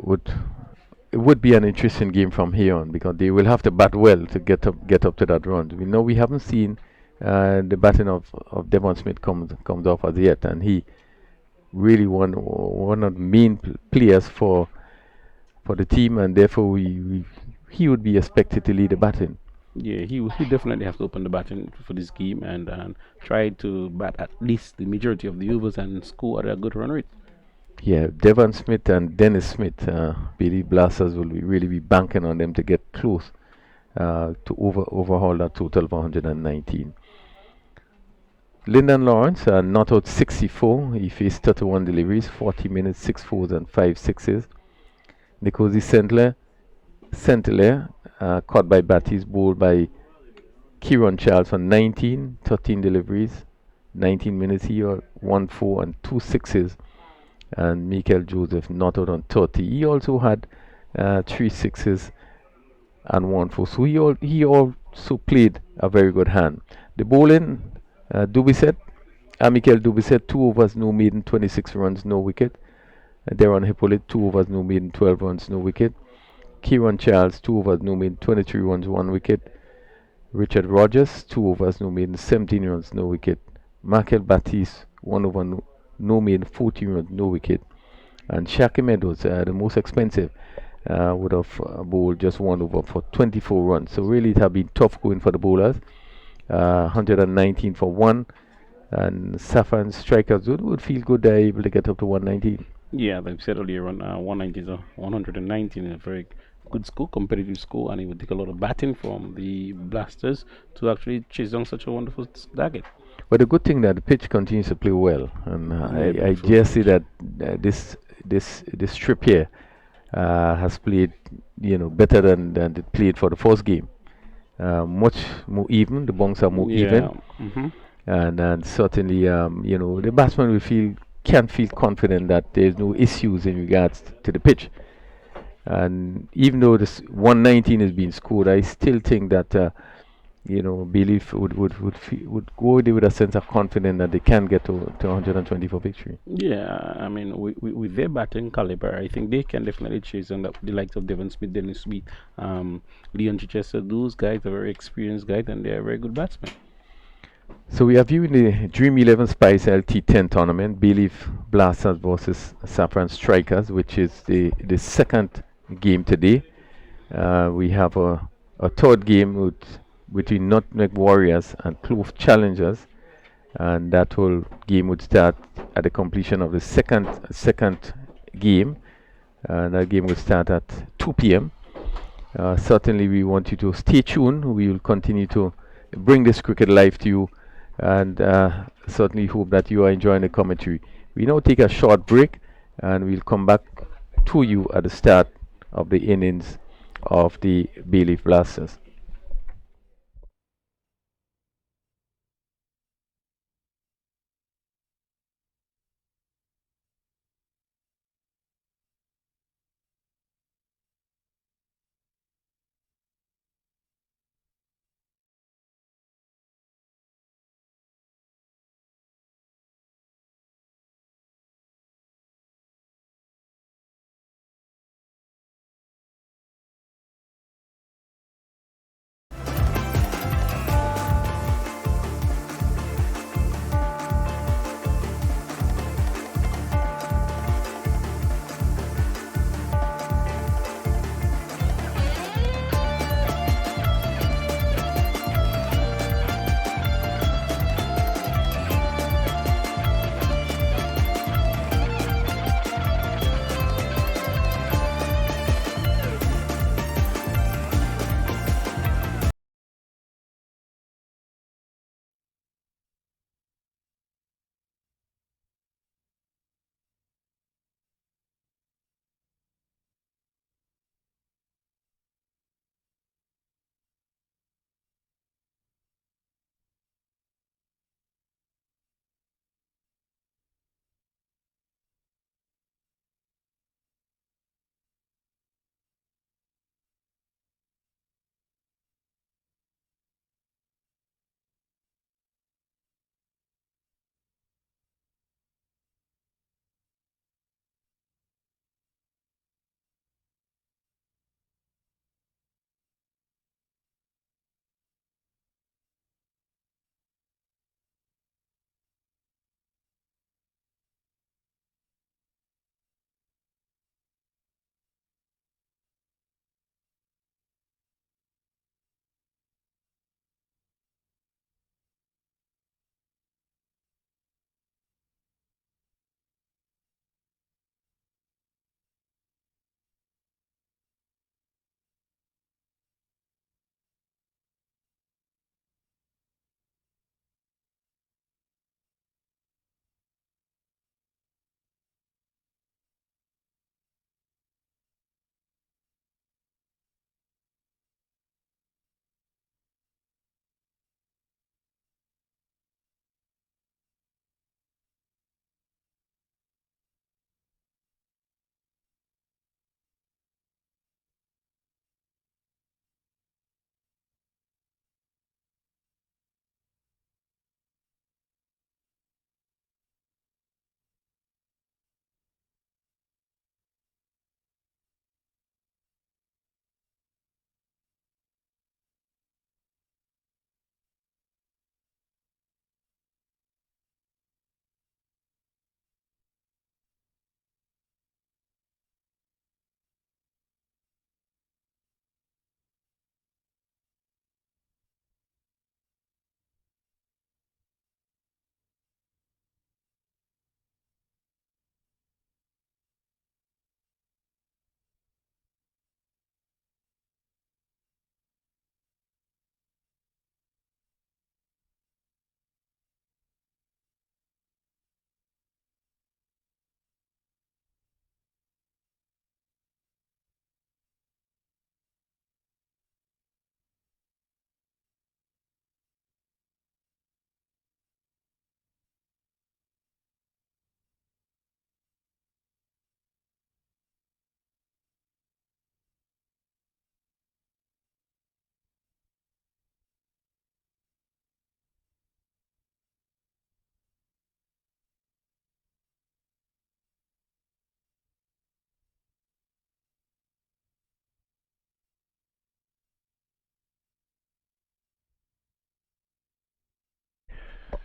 It would be an interesting game from here on because they will have to bat well to get up to that run. We know we haven't seen the batting of Devon Smith comes off as yet, and he really one of the main players for the team, and therefore he would be expected to lead the batting. Yeah, he definitely have to open the batting for this game and try to bat at least the majority of the overs and score at a good run rate. Yeah, Devon Smith and Dennis Smith, Billy Blasters will really be banking on them to get close to overhaul that total of 119. Lyndon Lawrence, not out 64. He faced 31 deliveries, 40 minutes, 6 fours and 5 sixes. Nicosi Centelaire, caught by Batties, bowled by Kieran Charles on 19, 13 deliveries, 19 minutes here, 1 4 and 2 sixes. And Michael Joseph not out on 30. He also had 3 sixes and 1 4. So he also played a very good hand. The bowling, Dubisset, Michael Dubisset, 2 overs, no maiden, 26 runs, no wicket. Deron Hippolyte, 2 overs, no maiden, 12 runs, no wicket. Kieran Charles, 2 overs, no maiden, 23 runs, 1 wicket. Richard Rogers, 2 overs, no maiden, 17 runs, no wicket. Michael Batiste, 1 over, no maiden, 14 runs, no wicket. And Shaki Meadows, the most expensive, would have bowled just 1 over for 24 runs. So really it has been tough going for the bowlers. 119 for 1. And Safforn Strikers would feel good they're able to get up to 119. Yeah, like I said earlier on, 119 is 119 is a very good score, competitive score, and it would take a lot of batting from the Blasters to actually chase down such a wonderful target. But the good thing that the pitch continues to play well, and I just see that this trip here has played better than it played for the first game. Much more even. The bunks are more even, and certainly the batsman can feel confident that there's no issues in regards to the pitch. And even though this 119 is being scored, I still think that Belief would go there with a sense of confidence that they can get to 120 for victory. Yeah, I mean, with their batting caliber, I think they can definitely chase on the likes of Devon Smith, Dennis Smith, Leon Chichester. Those guys are very experienced guys, and they are very good batsmen. So we are viewing the Dream11 Spice T10 tournament, Belief Blasters versus Safforn Strikers, which is the second game today. We have a third game between Nutmeg Warriors and Clove Challengers, and that whole game would start at the completion of the second game, and that game would start at 2 p.m. Certainly we want you to stay tuned. We will continue to bring this cricket live to you, and certainly hope that you are enjoying the commentary. We now take a short break, and we'll come back to you at the start of the innings of the Belief Blasters.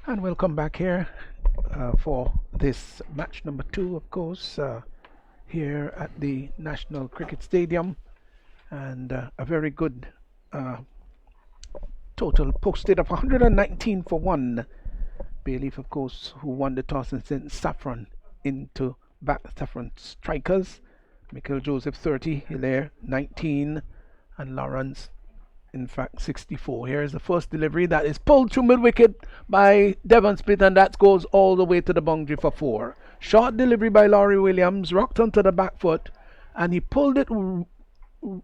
And we'll come back here for this match number 2, of course, here at the National Cricket Stadium. And a very good total posted of 119 for 1. Bailiff, of course, who won the toss and sent Safforn into back. Safforn strikers. Michael Joseph 30, Hilaire 19, and Lawrence, in fact, 64. Here's the first delivery that is pulled through mid wicket by Devon Smith, and that goes all the way to the boundary for 4. Short delivery by Laurie Williams, rocked onto the back foot, and he pulled it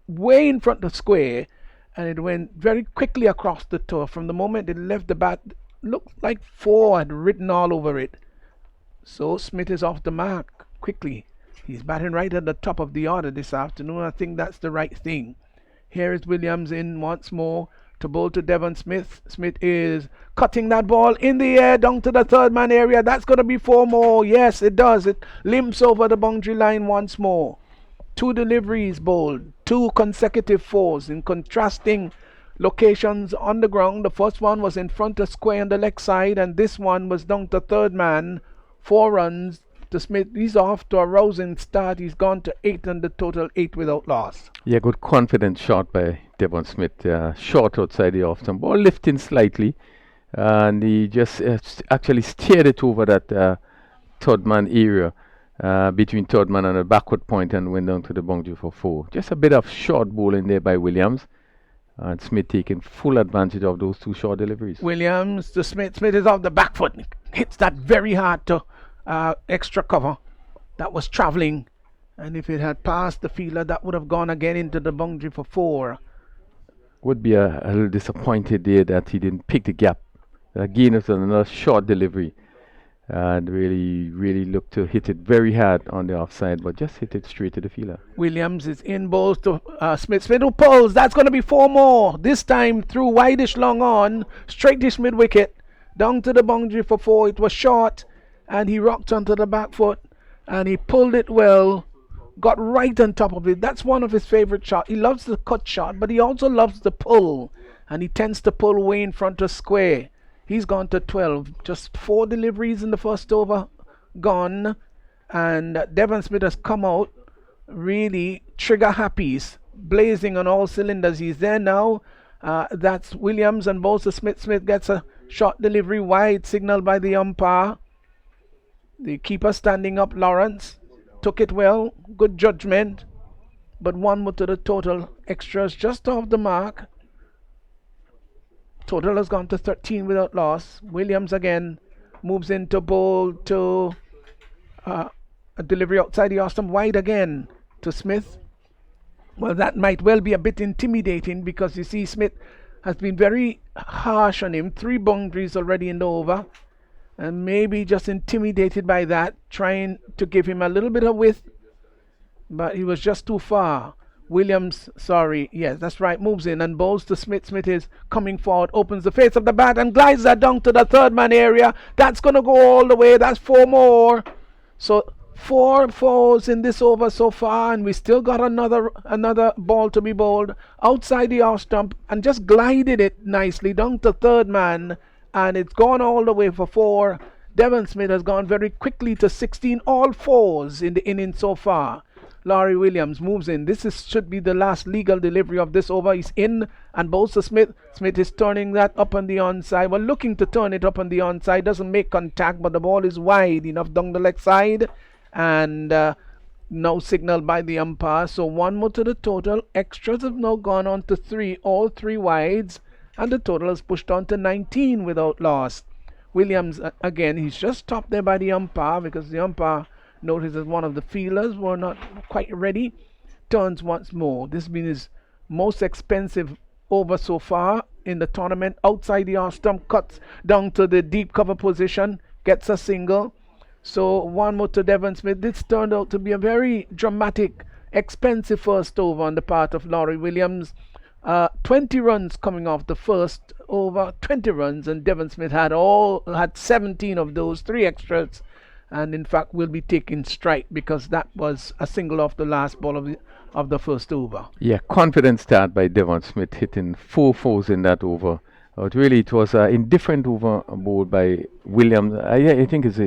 way in front of square, and it went very quickly across the toe. From the moment it left the bat, looked like 4 had written all over it. So Smith is off the mark quickly. He's batting right at the top of the order this afternoon. I think that's the right thing. Here is Williams in once more to bowl to Devon Smith. Smith is cutting that ball in the air down to the third man area. That's going to be 4 more. Yes, it does. It limps over the boundary line once more. 2 deliveries bowled, 2 consecutive 4s in contrasting locations on the ground. The first one was in front of square on the leg side, and this one was down to third man. 4 runs to Smith. He's off to a rousing start. He's gone to 8 and the total 8 without loss. Yeah, good confident shot by Devon Smith. Short outside the off stump, ball lifting slightly, and he just actually steered it over that third man area, between third man and a backward point, and went down to the boundary for 4. Just a bit of short bowling there by Williams, and Smith taking full advantage of those 2 short deliveries. Williams to Smith. Smith is off the back foot. Hits that very hard to extra cover that was travelling, and if it had passed the fielder, that would have gone again into the boundary for 4. Would be a little disappointed there that he didn't pick the gap. Again, it was another short delivery, and really looked to hit it very hard on the offside, but just hit it straight to the fielder. Williams is in, bowls to Smith. Smith who pulls. That's going to be 4 more. This time through wideish long on, straightish mid wicket, down to the boundary for 4. It was short, and he rocked onto the back foot, and he pulled it well, got right on top of it. That's one of his favourite shots. He loves the cut shot, but he also loves the pull, and he tends to pull way in front of square. He's gone to 12. Just 4 deliveries in the first over gone, and Devon Smith has come out really trigger happy. He's blazing on all cylinders. He's there now. That's Williams and bowls to Smith. Smith gets a short delivery wide, signaled by the umpire. The keeper standing up, Lawrence, took it well, good judgment, but 1 more to the total. Extras just off the mark. Total has gone to 13 without loss. Williams again moves into bowl to a delivery outside the Austin, wide again to Smith. Well, that might well be a bit intimidating, because you see Smith has been very harsh on him. 3 boundaries already in the over, and maybe just intimidated by that, trying to give him a little bit of width, but he was just too far. Williams, yes, that's right, moves in and bowls to Smith. Smith is coming forward, opens the face of the bat and glides that down to the third man area. That's going to go all the way. That's 4 more. So 4 4s in this over so far, and we still got another ball to be bowled outside the off stump, and just glided it nicely down to third man, and it's gone all the way for 4. Devon Smith has gone very quickly to 16, all 4s in the inning so far. Laurie Williams moves in. Should be the last legal delivery of this over. He's in and bowls to Smith. Smith is turning that up on the onside. Well, looking to turn it up on the onside. Doesn't make contact, but the ball is wide enough down the leg side. And now signaled by the umpire. So 1 more to the total. Extras have now gone on to 3. All 3 wides. And the total is pushed on to 19 without loss. Williams, again, he's just stopped there by the umpire, because the umpire notices one of the fielders were not quite ready. Turns once more. This has been his most expensive over so far in the tournament. Outside the off stump, cuts down to the deep cover position, gets a single. So 1 more to Devon Smith. This turned out to be a very dramatic, expensive first over on the part of Laurie Williams. 20 runs coming off the first over, 20 runs, and Devon Smith had 17 of those, 3 extras, and in fact will be taking strike, because that was a single off the last ball of the first over. Yeah, confident start by Devon Smith, hitting 4 4s in that over, But really, it was an indifferent over bowled by Williams. I think it's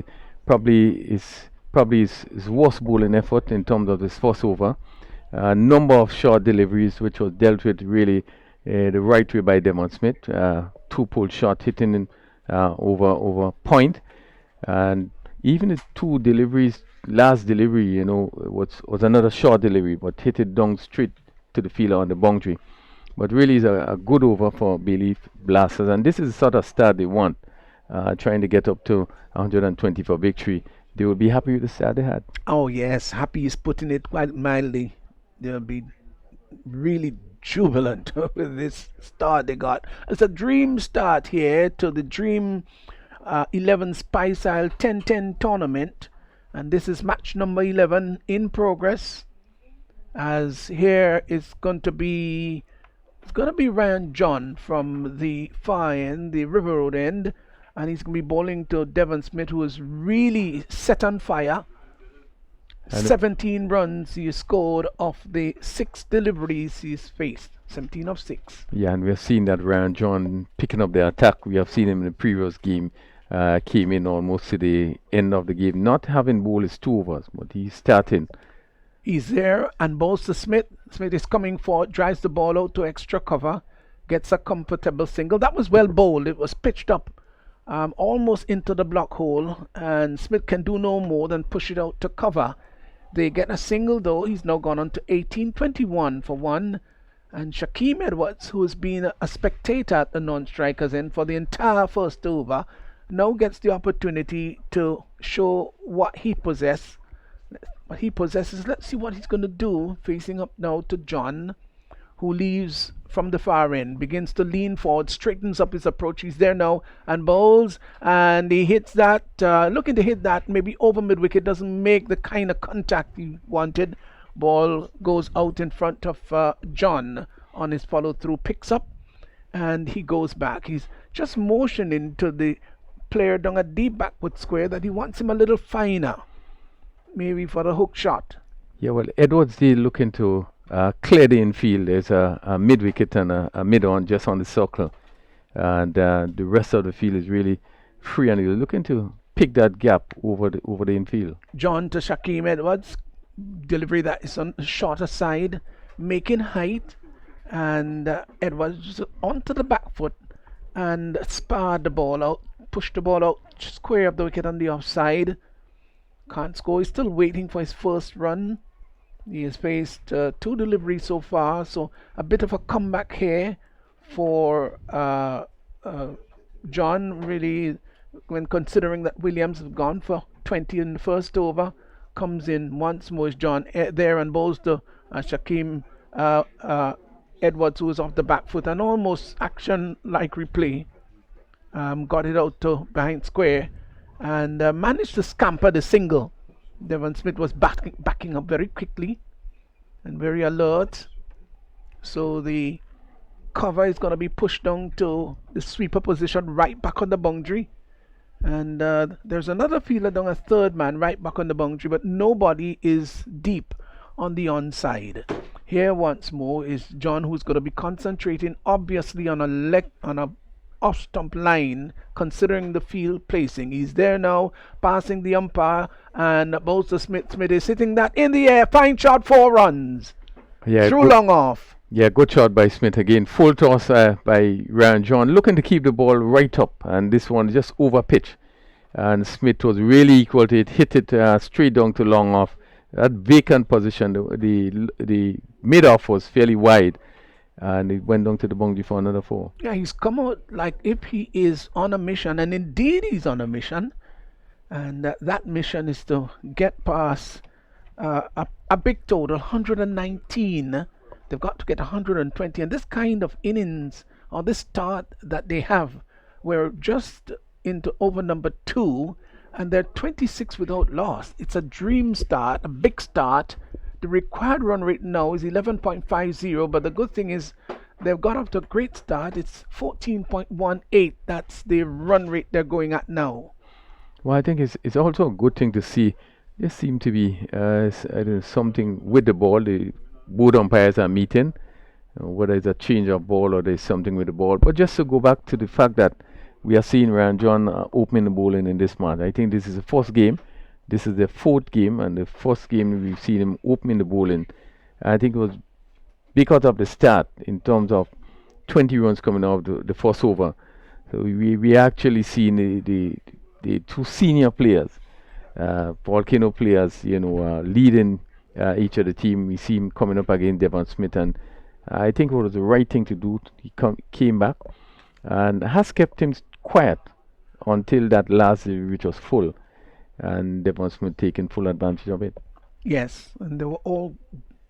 probably his worst bowling effort in terms of his first over. A number of short deliveries, which was dealt with really the right way by Devon Smith. Two pulled shot hitting in, over point, and even the two deliveries. Last delivery, was another short delivery, but hit it down straight to the fielder on the boundary. But really, it's a good over for Bailey Blasters, and this is the sort of start they want, trying to get up to 120 for victory. They will be happy with the start they had. Oh yes, happy is putting it quite mildly. They'll be really jubilant with this start they got. It's a dream start here to the Dream 11 Spice Isle 10-10 tournament, and this is match number 11 in progress. As here is going to be Ryan John from the far end, the River Road end, and he's going to be bowling to Devon Smith, who is really set on fire. And 17 runs he scored off the 6 deliveries he's faced. 17 of 6. Yeah, and we have seen that Ryan John picking up the attack. We have seen him in the previous game. Came in almost to the end of the game, not having bowled his 2 overs, but he's starting. He's there and bowls to Smith. Smith is coming forward, drives the ball out to extra cover, gets a comfortable single. That was well bowled. It was pitched up almost into the block hole, and Smith can do no more than push it out to cover. They get a single though. He's now gone on to 18-21 for 1. And Shaquem Edwards, who has been a spectator at the non-strikers end for the entire first over, now gets the opportunity to show what he possesses. Let's see what he's going to do. Facing up now to John, who leaves from the far end, begins to lean forward, straightens up his approach. He's there now and bowls, and he hits that, looking to hit that maybe over mid-wicket, doesn't make the kind of contact he wanted. Ball goes out in front of John on his follow-through, picks up, and he goes back. He's just motioning to the player down a deep backward square that he wants him a little finer, maybe for the hook shot. Yeah, well, Edwards did looking to clear the infield. There's a mid-wicket and a mid-on just on the circle, and the rest of the field is really free, and he's looking to pick that gap over the infield. John to Shaquem Edwards, delivery that is on the shorter side, making height, and Edwards onto the back foot and sparred the ball out, pushed the ball out square of the wicket on the offside. Can't score. He's still waiting for his first run. He has faced 2 deliveries so far, so a bit of a comeback here for John, really, when considering that Williams have gone for 20 in the first over. Comes in once more is John there and bowls to Shaquem Edwards, who is off the back foot, and almost action-like replay. Got it out to behind square and managed to scamper the single. Devon Smith was backing up very quickly and very alert. So the cover is going to be pushed down to the sweeper position right back on the boundary. And there's another fielder down a third man right back on the boundary, but nobody is deep on the onside. Here once more is John, who's going to be concentrating obviously on a off stump line, considering the field placing. He's there now, passing the umpire, and bowls to Smith. Smith is hitting that in the air. Fine shot, 4 runs. Yeah, through long off. Yeah, good shot by Smith again. Full toss by Ryan John, looking to keep the ball right up, and this one just over pitch. And Smith was really equal to it, hit it straight down to long off. That vacant position, the mid off was fairly wide, and it went down to the boundary for another 4. Yeah, he's come out like if he is on a mission, and indeed he's on a mission, and that mission is to get past a big total, 119. They've got to get 120, and this kind of innings, or this start that they have, we're just into over number 2, and they're 26 without loss. It's a dream start, a big start. The required run rate now is 11.50, but the good thing is they've got off to a great start. It's 14.18. That's the run rate they're going at now. Well, I think it's also a good thing to see. There seems to be something with the ball. The board umpires are meeting. whether it's a change of ball or there's something with the ball. But just to go back to the fact that we are seeing Ryan John opening the bowling in this match. I think this is the first game. This is the fourth game, and the first game we've seen him opening the bowling. I think it was because of the start in terms of 20 runs coming out of the first over. So we actually seen the two senior players, volcano players, leading each of the team. We see him coming up against Devon Smith, and I think it was the right thing to do. He came back and has kept him quiet until that last delivery, which was full, and Devon Smith taking full advantage of it. Yes, and they were all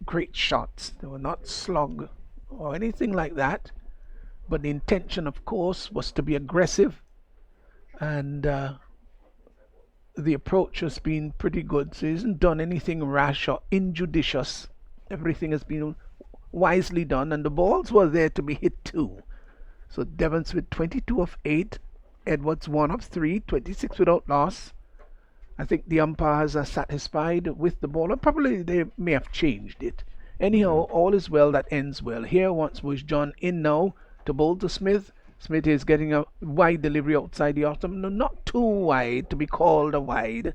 great shots. They were not slug or anything like that. But the intention, of course, was to be aggressive, and the approach has been pretty good. So he hasn't done anything rash or injudicious. Everything has been wisely done, and the balls were there to be hit too. So Devon Smith 22 of 8, Edwards 1 of 3, 26 without loss. I think the umpires are satisfied with the ball, and probably they may have changed it. Anyhow, all is well that ends well. Here once was John in now to bowl to Smith. Smith is getting a wide delivery outside the autumn, no, not too wide to be called a wide,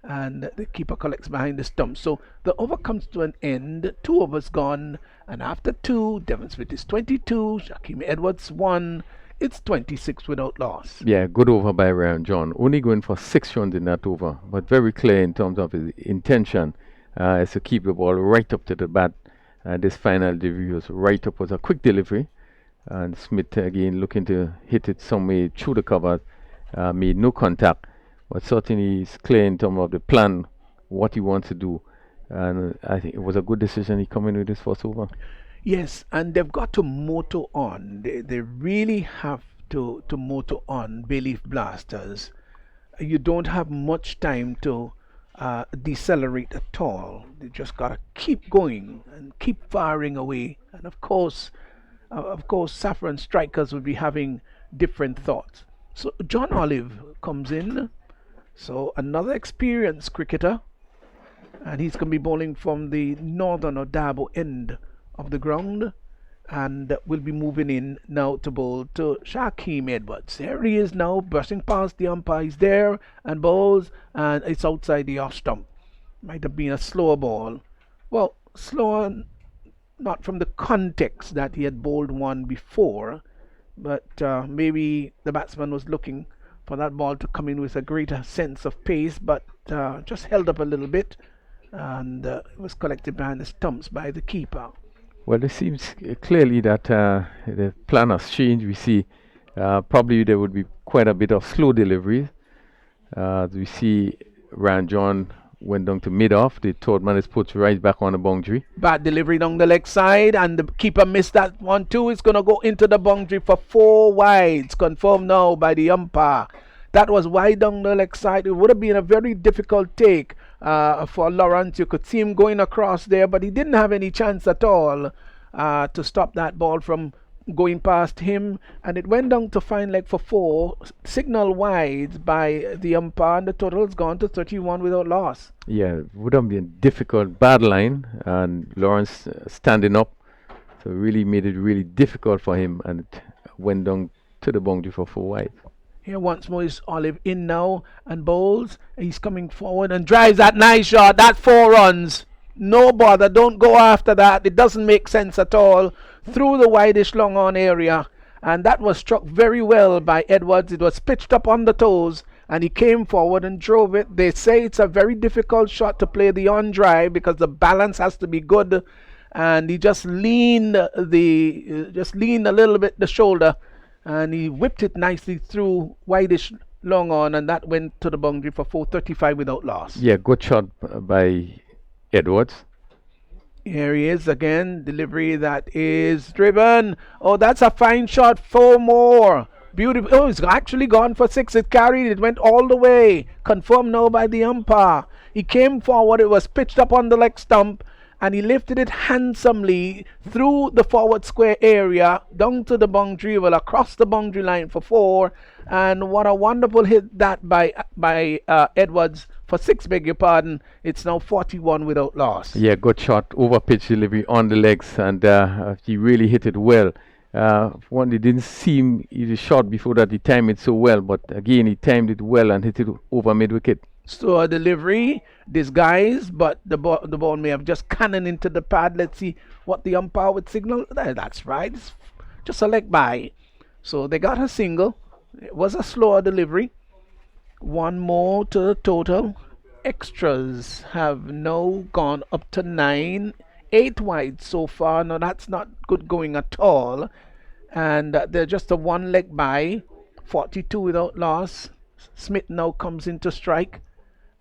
and the keeper collects behind the stump. So the over comes to an end. 2 overs gone, and after 2, Devon Smith is 22, Shaquem Edwards 1. It's 26 without loss. Yeah, good over by Ryan John. Only going for 6 runs in that over, but very clear in terms of his intention is to keep the ball right up to the bat. This final delivery was right up, was a quick delivery, and Smith again looking to hit it some way through the cover, made no contact, but certainly he's clear in terms of the plan, what he wants to do, and I think it was a good decision he come in with this first over. Yes, and they've got to motor on. They really have to motor on, Bay Leaf Blasters. You don't have much time to decelerate at all. They just got to keep going and keep firing away. And of course, Safforn strikers will be having different thoughts. So John Olive comes in. So another experienced cricketer, and he's going to be bowling from the northern or Dabo end of the ground, and will be moving in now to bowl to Shaquem Edwards. There he is now, brushing past the umpire. He's there and bowls, and it's outside the off stump. Might have been a slower ball. Well, slower not from the context that he had bowled one before, but maybe the batsman was looking for that ball to come in with a greater sense of pace, but just held up a little bit, and it was collected behind the stumps by the keeper. Well, it seems clearly that the plan has changed. We see probably there would be quite a bit of slow deliveries. We see Ryan John went down to mid-off. The third man is put right back on the boundary. Bad delivery down the leg side, and the keeper missed that one too. It's going to go into the boundary for 4 wides, confirmed now by the umpire. That was wide down the leg side. It would have been a very difficult take for Lawrence. You could see him going across there, but he didn't have any chance at all to stop that ball from going past him, and it went down to fine leg for 4, signal wide by the umpire, and the total's gone to 31 without loss. Yeah, it would have been difficult, bad line, and Lawrence standing up, so really made it really difficult for him, and it went down to the boundary for 4 wide. Here once more is Olive in now and bowls. He's coming forward and drives that nice shot. That's 4 runs. No bother, don't go after that. It doesn't make sense at all. Through the wideish long on area, and that was struck very well by Edwards. It was pitched up on the toes, and he came forward and drove it. They say it's a very difficult shot to play the on drive because the balance has to be good, and he just leaned a little bit the shoulder, and he whipped it nicely through wideish long on, and that went to the boundary for 435 without loss. Yeah, good shot by Edwards. Here he is again, delivery that is driven. Oh, that's a fine shot, 4 more. Beautiful. Oh, it's actually gone for 6. It carried, it went all the way. Confirmed now by the umpire. He came forward, it was pitched up on the leg stump, and he lifted it handsomely through the forward square area down to the boundary, well, across the boundary line for 4. And what a wonderful hit that by Edwards for 6, beg your pardon. It's now 41 without loss. Yeah, good shot, over pitch delivery on the legs, and he really hit it well. One, it didn't seem he shot before that he timed it so well, but again he timed it well and hit it over mid wicket. So a delivery disguised, but the ball may have just cannoned into the pad. Let's see what the umpire would signal. That's right, it's just a leg by. So they got a single. It was a slower delivery. One more to the total. Extras have now gone up to 9. 8 wide so far. Now that's not good going at all. And they're just a 1 leg by. 42 without loss. Smith now comes into strike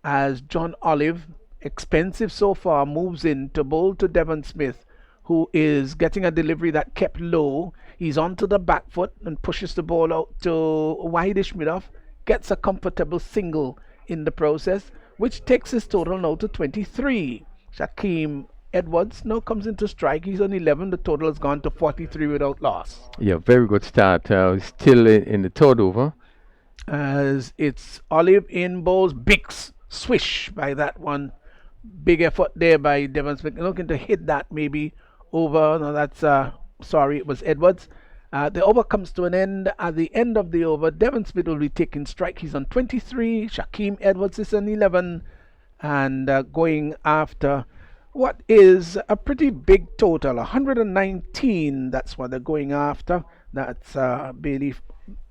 as John Olive, expensive so far, moves in to bowl to Devon Smith, who is getting a delivery that kept low. He's onto the back foot and pushes the ball out to wideish mid-off, gets a comfortable single in the process, which takes his total now to 23. Shaquem Edwards now comes into strike. He's on 11. The total has gone to 43 without loss. Yeah, very good start. Still in the third over. As it's Olive in bowls, Bix, swish by that one. Big effort there by Devon Smith. Looking to hit that maybe over. No, that's sorry, it was Edwards. The over comes to an end. At the end of the over, Devon Smith will be taking strike. He's on 23. Shaquem Edwards is on 11. And going after what is a pretty big total, 119. That's what they're going after. That's Bailey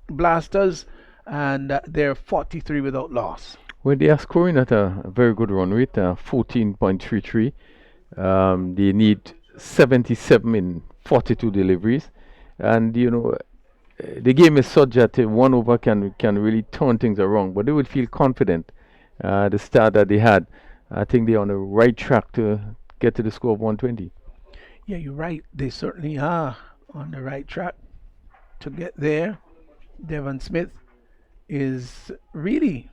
Blasters. And they're 43 without loss. Well, they are scoring at a very good run rate, 14.33. They need 77 in 42 deliveries. And, the game is such that 1 over can really turn things around. But they would feel confident, the start that they had. I think they're on the right track to get to the score of 120. Yeah, you're right. They certainly are on the right track to get there. Devon Smith is really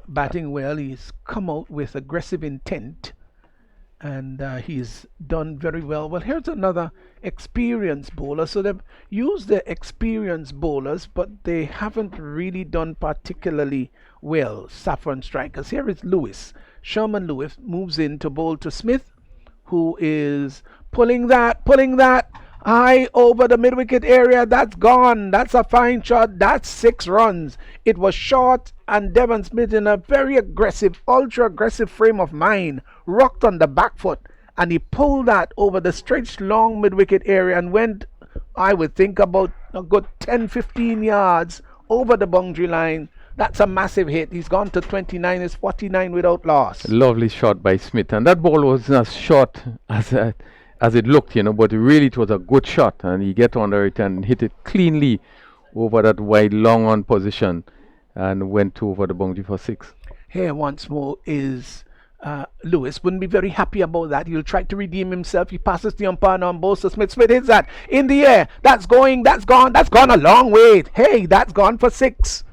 batting well. He's come out with aggressive intent, and he's done very well. Well, here's another experienced bowler. So they've used their experienced bowlers, but they haven't really done particularly well. Safforn strikers. Here is Lewis. Sherman Lewis moves in to bowl to Smith, who is pulling that high over the mid-wicket area. That's gone. That's a fine shot. That's 6 runs. It was short, and Devon Smith, in a very aggressive, ultra-aggressive frame of mind, rocked on the back foot, and he pulled that over the stretched long mid-wicket area and went, I would think, about a good 10-15 yards over the boundary line. That's a massive hit. He's gone to 29. It's 49 without loss. Lovely shot by Smith, and that ball was as short as it looked, but really it was a good shot, and he get under it and hit it cleanly over that wide long on position and went over the boundary for 6. Here once more is Lewis. Wouldn't be very happy about that. He'll try to redeem himself. He passes the umpire on both. So Smith hits that in the air. That's gone a long way. Hey, that's gone for 6.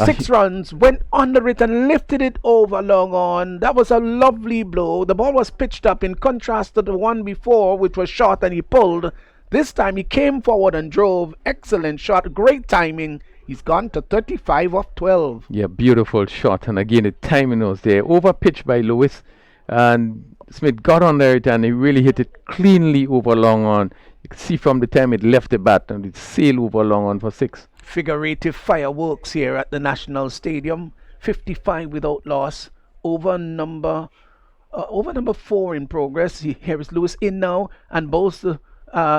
6 runs, went under it and lifted it over long on. That was a lovely blow. The ball was pitched up in contrast to the one before, which was short and he pulled. This time he came forward and drove. Excellent shot, great timing. He's gone to 35 off 12. Yeah, beautiful shot. And again, the timing was there. Over pitch by Lewis. And Smith got under it and he really hit it cleanly over long on. You can see from the time it left the bat and it sailed over long on for 6. Figurative fireworks here at the National Stadium. 55 without loss. Over number 4 in progress. Here is Lewis in now, and both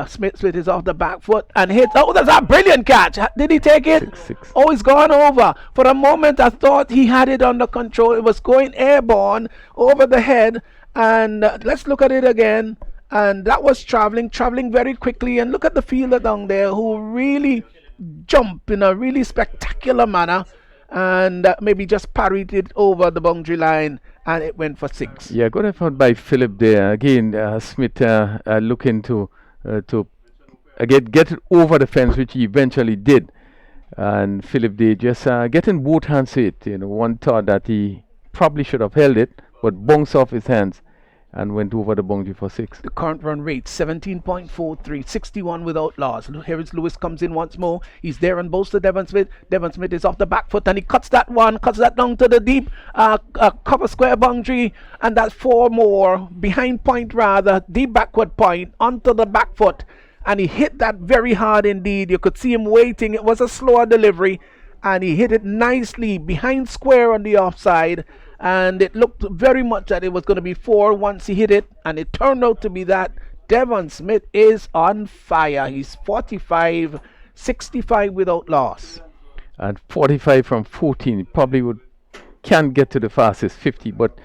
Smith is off the back foot and hits. Oh, that's a brilliant catch. Did he take it? 6. Oh, it's gone over. For a moment I thought he had it under control. It was going airborne over the head, and let's look at it again. And that was traveling very quickly. And look at the fielder down there who really jumped in a really spectacular manner and maybe just parried it over the boundary line, and it went for 6. Yeah, good effort by Philip there. Again, Smith looking to again get it over the fence, which he eventually did. And Philip did just getting both hands to it. One thought that he probably should have held it, but bounced off his hands and went over the boundary for 6. The current run rate 17.43, 61 without loss. Here is Lewis, comes in once more. He's there on both to Devon Smith. Devon Smith is off the back foot and he cuts that down to the deep cover square boundary, and that's 4 more behind point, rather deep backward point onto the back foot, and he hit that very hard indeed. You could see him waiting. It was a slower delivery, and he hit it nicely behind square on the offside, and it looked very much that it was going to be 4 once he hit it, and it turned out to be that. Devon Smith is on fire. He's 45, 65 without loss. And 45 from 14, probably can't get to the fastest 50, but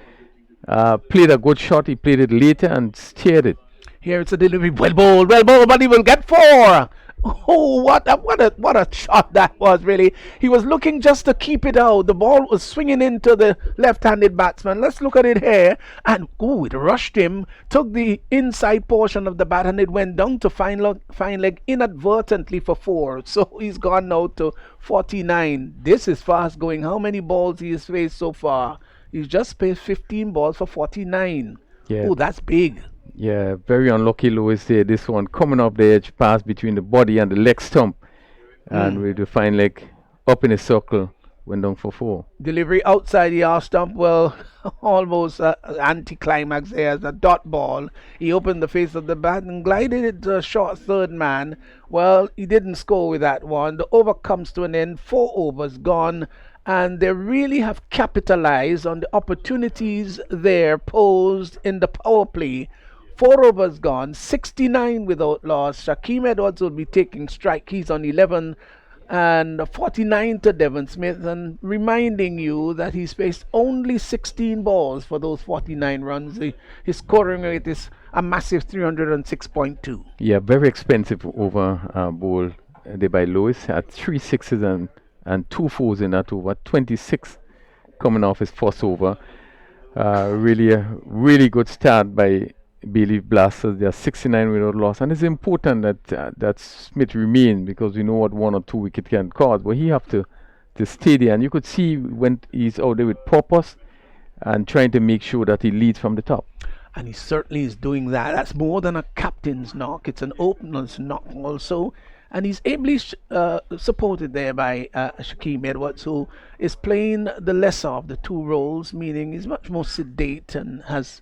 played a good shot. He played it later and steered it. Here it's a delivery, well bowled, but he will get 4. Oh, what a shot that was, really. He was looking just to keep it out. The ball was swinging into the left-handed batsman. Let's look at it here. And, it rushed him, took the inside portion of the bat, and it went down to fine leg inadvertently for 4. So he's gone now to 49. This is fast going. How many balls he has faced so far? He's just faced 15 balls for 49. Yeah. Oh, that's big. Yeah, very unlucky Lewis there. This one coming off the edge, pass between the body and the leg stump. And with the fine leg up in a circle, went down for 4. Delivery outside the arse stump, well, almost anticlimax there as a dot ball. He opened the face of the bat and glided it to a short third man. Well, he didn't score with that one. The over comes to an end, 4 overs gone, and they really have capitalized on the opportunities there posed in the power play. 4 overs gone, 69 without loss. Shaquem Edwards will be taking strike. He's on 11 and 49 to Devon Smith, and reminding you that he's faced only 16 balls for those 49 runs. His scoring rate is a massive 306.2. Yeah, very expensive over bowl there by Lewis. Had 3 sixes and 2 fours in that over. 26 coming off his first over. Really a really good start by Bailey Blasters. They are 69 without loss, and it's important that Smith remain, because we know what 1 or 2 wicket can cause, but he have to stay there, and you could see when he's out there with purpose and trying to make sure that he leads from the top. And he certainly is doing that. That's more than a captain's knock. It's an opener's knock also. And he's ably supported there by Shaquem Edwards, who is playing the lesser of the 2 roles, meaning he's much more sedate and has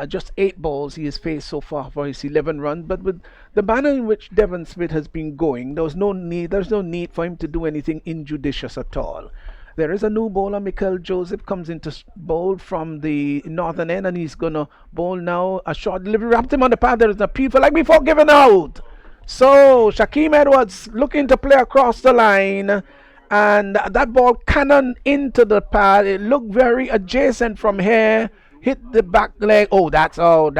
just 8 balls he has faced so far for his 11 runs. But with the manner in which Devon Smith has been going, there's no need for him to do anything injudicious at all. There is a new bowler, Mikel Joseph, comes into bowl from the northern end, and he's going to bowl now. A short delivery, wrapped him on the pad. There is an appeal for leg before giving out. So Shaquem Edwards looking to play across the line, and that ball cannon into the pad. It looked very adjacent from here. Hit the back leg. Oh, that's all.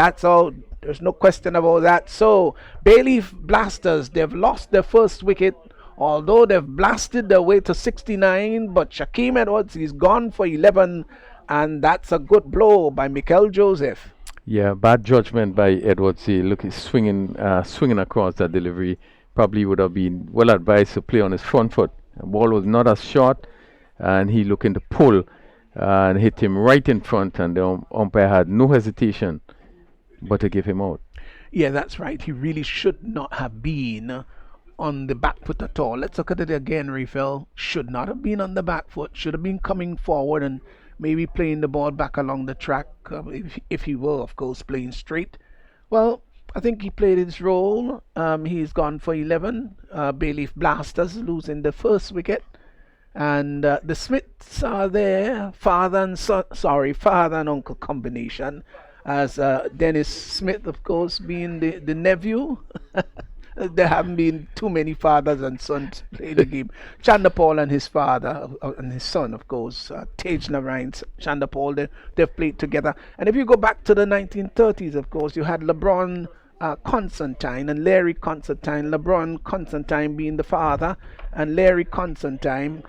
There's no question about that. So Bailey Blasters, they've lost their first wicket, although they've blasted their way to 69. But Shaquem Edwards, he's gone for 11, and that's a good blow by Mikel Joseph. Yeah, bad judgment by Edwards. Look, he's swinging across that delivery. Probably would have been well advised to play on his front foot. The ball was not as short, and he looking to pull and hit him right in front, and the umpire had no hesitation but to give him out. Yeah, that's right. He really should not have been on the back foot at all. Let's look at it again, Refill. Should not have been on the back foot. Should have been coming forward and maybe playing the ball back along the track, if he were, of course, playing straight. Well, I think he played his role. He's gone for 11. Bailey Blasters losing the first wicket. And the Smiths are there, father and uncle combination, as Dennis Smith, of course, being the nephew. There haven't been too many fathers and sons playing the game. Chandapal and his father and his son, of course, Tej Narayan Chandapal, they've played together. And if you go back to the 1930s, of course, you had LeBron Constantine and Larry Constantine. LeBron Constantine being the father, and Larry Constantine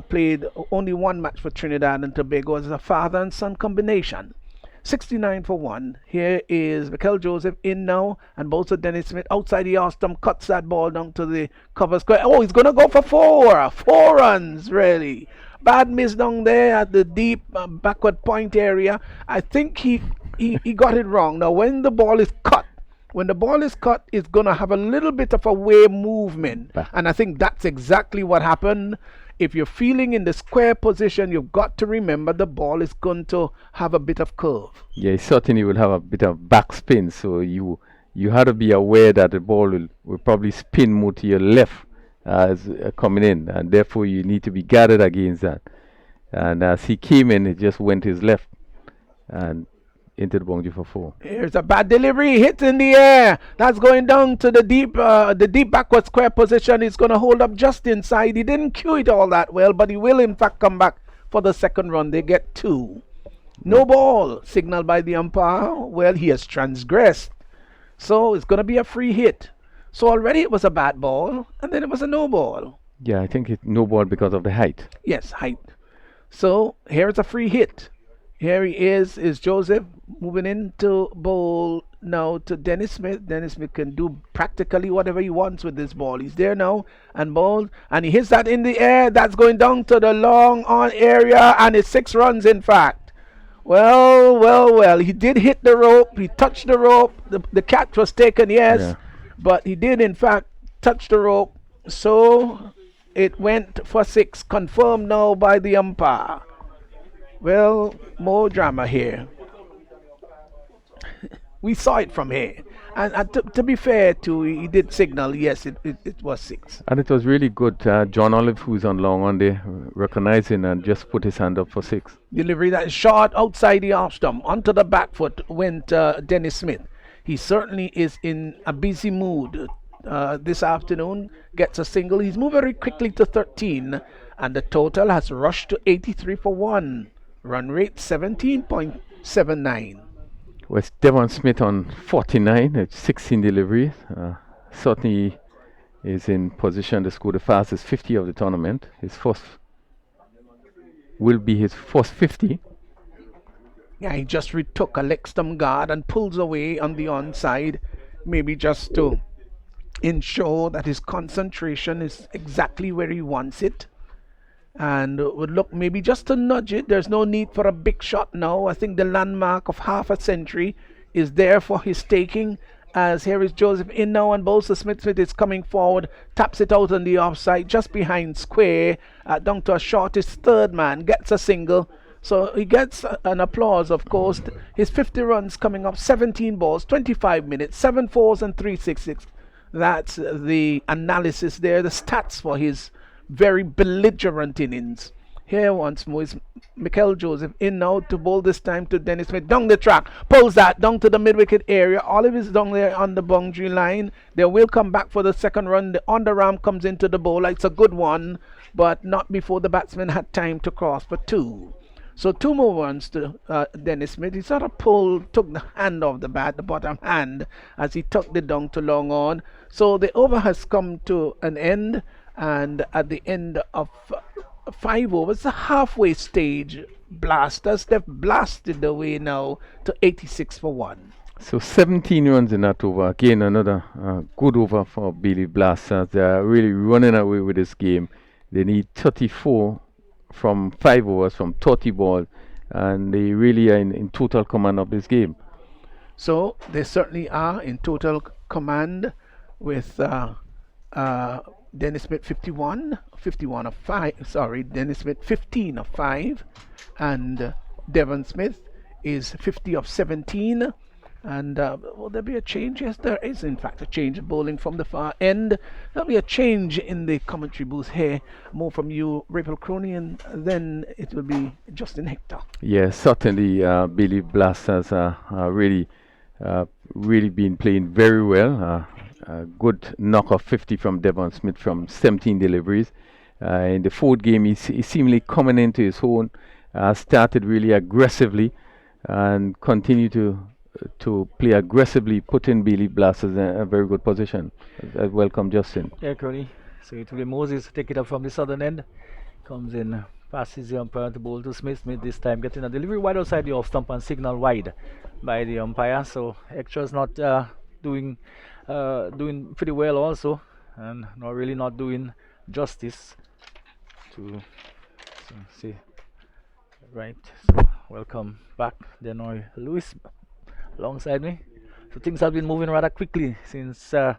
played only 1 match for Trinidad and Tobago as a father and son combination. 69 for 1. Here is Mikel Joseph in now, and Bolsa Dennis Smith outside the arse stump cuts that ball down to the cover square. Oh, he's going to go for 4 runs, really. Bad miss down there at the deep backward point area. I think he he got it wrong. Now, when the ball is cut, it's going to have a little bit of a way movement. Back. And I think that's exactly what happened. If you're feeling in the square position, you've got to remember the ball is going to have a bit of curve. Yeah, it certainly will have a bit of backspin, so you had to be aware that the ball will probably spin more to your left as coming in, and therefore you need to be guarded against that. And as he came in, it just went his left and into the boundary for 4. Here's a bad delivery, hit in the air. That's going down to the deep backward square position. It's going to hold up just inside. He didn't cue it all that well, but he will in fact come back for the second run. They get 2. No ball, signaled by the umpire. Well, he has transgressed. So it's going to be a free hit. So already it was a bad ball, and then it was a no ball. Yeah, I think it's no ball because of the height. Yes, height. So here's a free hit. Here he is Joseph moving into bowl now to Dennis Smith. Dennis Smith can do practically whatever he wants with this ball. He's there now and bowled, and he hits that in the air. That's going down to the long on area, and it's 6 runs in fact. Well, he did hit the rope. He touched the rope. The catch was taken, yes, Yeah. but he did in fact touch the rope. So it went for 6, confirmed now by the umpire. Well, more drama here. We saw it from here. And to be fair too, he did signal, yes, it was 6. And it was really good. John Olive, who's on long on there, recognizing and just put his hand up for 6. Delivery that is short outside the off stump. Onto the back foot went Dennis Smith. He certainly is in a busy mood this afternoon. Gets a single. He's moved very quickly to 13. And the total has rushed to 83 for 1. Run rate 17.79. Was Devon Smith on 49 at 16 deliveries. Certainly is in position to score the fastest 50 of the tournament. His first will be his first 50. Yeah, he just retook a leg stump guard and pulls away on the onside, maybe just to ensure that his concentration is exactly where he wants it. And would look maybe just to nudge it. There's no need for a big shot now. I think the landmark of half a century is there for his taking, as here is Joseph in now and Bolster Smith is coming forward, taps it out on the offside just behind square, down to a shortest third man, gets a single. So he gets an applause, of course. His 50 runs coming up, 17 balls, 25 minutes, 7 fours and 3 sixes. That's the analysis there, the stats for his very belligerent innings. Here once more is Mikel Joseph in now to bowl, this time to Dennis Smith down the track, pulls that down to the mid-wicket area. Olive is down there on the boundary line. They will come back for the second run. The underarm comes into the bowler. It's a good one, but not before the batsman had time to cross for 2. So 2 more runs to Dennis Smith. He sort of took the hand off the bat, the bottom hand, as he tucked it down to long on. So the over has come to an end. And at the end of 5 overs, the halfway stage, Blasters, they've blasted away now to 86 for 1. So 17 runs in that over. Again, another good over for Billy Blasters. They're really running away with this game. They need 34 from 5 overs, from 30 balls, and they really are in total command of this game. So they certainly are in total command with Dennis Smith 15 of 5, and Devon Smith is 50 of 17. And will there be a change? Yes, there is in fact a change. Bowling from the far end. There'll be a change in the commentary booth here. More from you, Rapel Crony, and then it will be Justin Hector. Yes, certainly Billy Blasters really been playing very well. A good knock of 50 from Devon Smith from 17 deliveries. In the 4th game, he seemingly coming into his own, started really aggressively and continued to play aggressively, putting Billy Blasters in a very good position. Welcome, Justin. Yeah, Crony. So it will be Moses take it up from the southern end. Comes in, passes the umpire to bowl to Smith. Smith this time getting a delivery wide outside the off stump and signal wide by the umpire. So Extra's not doing pretty well also, and not doing justice to see. Right. So welcome back, Denoy Lewis. alongside me. So things have been moving rather quickly since the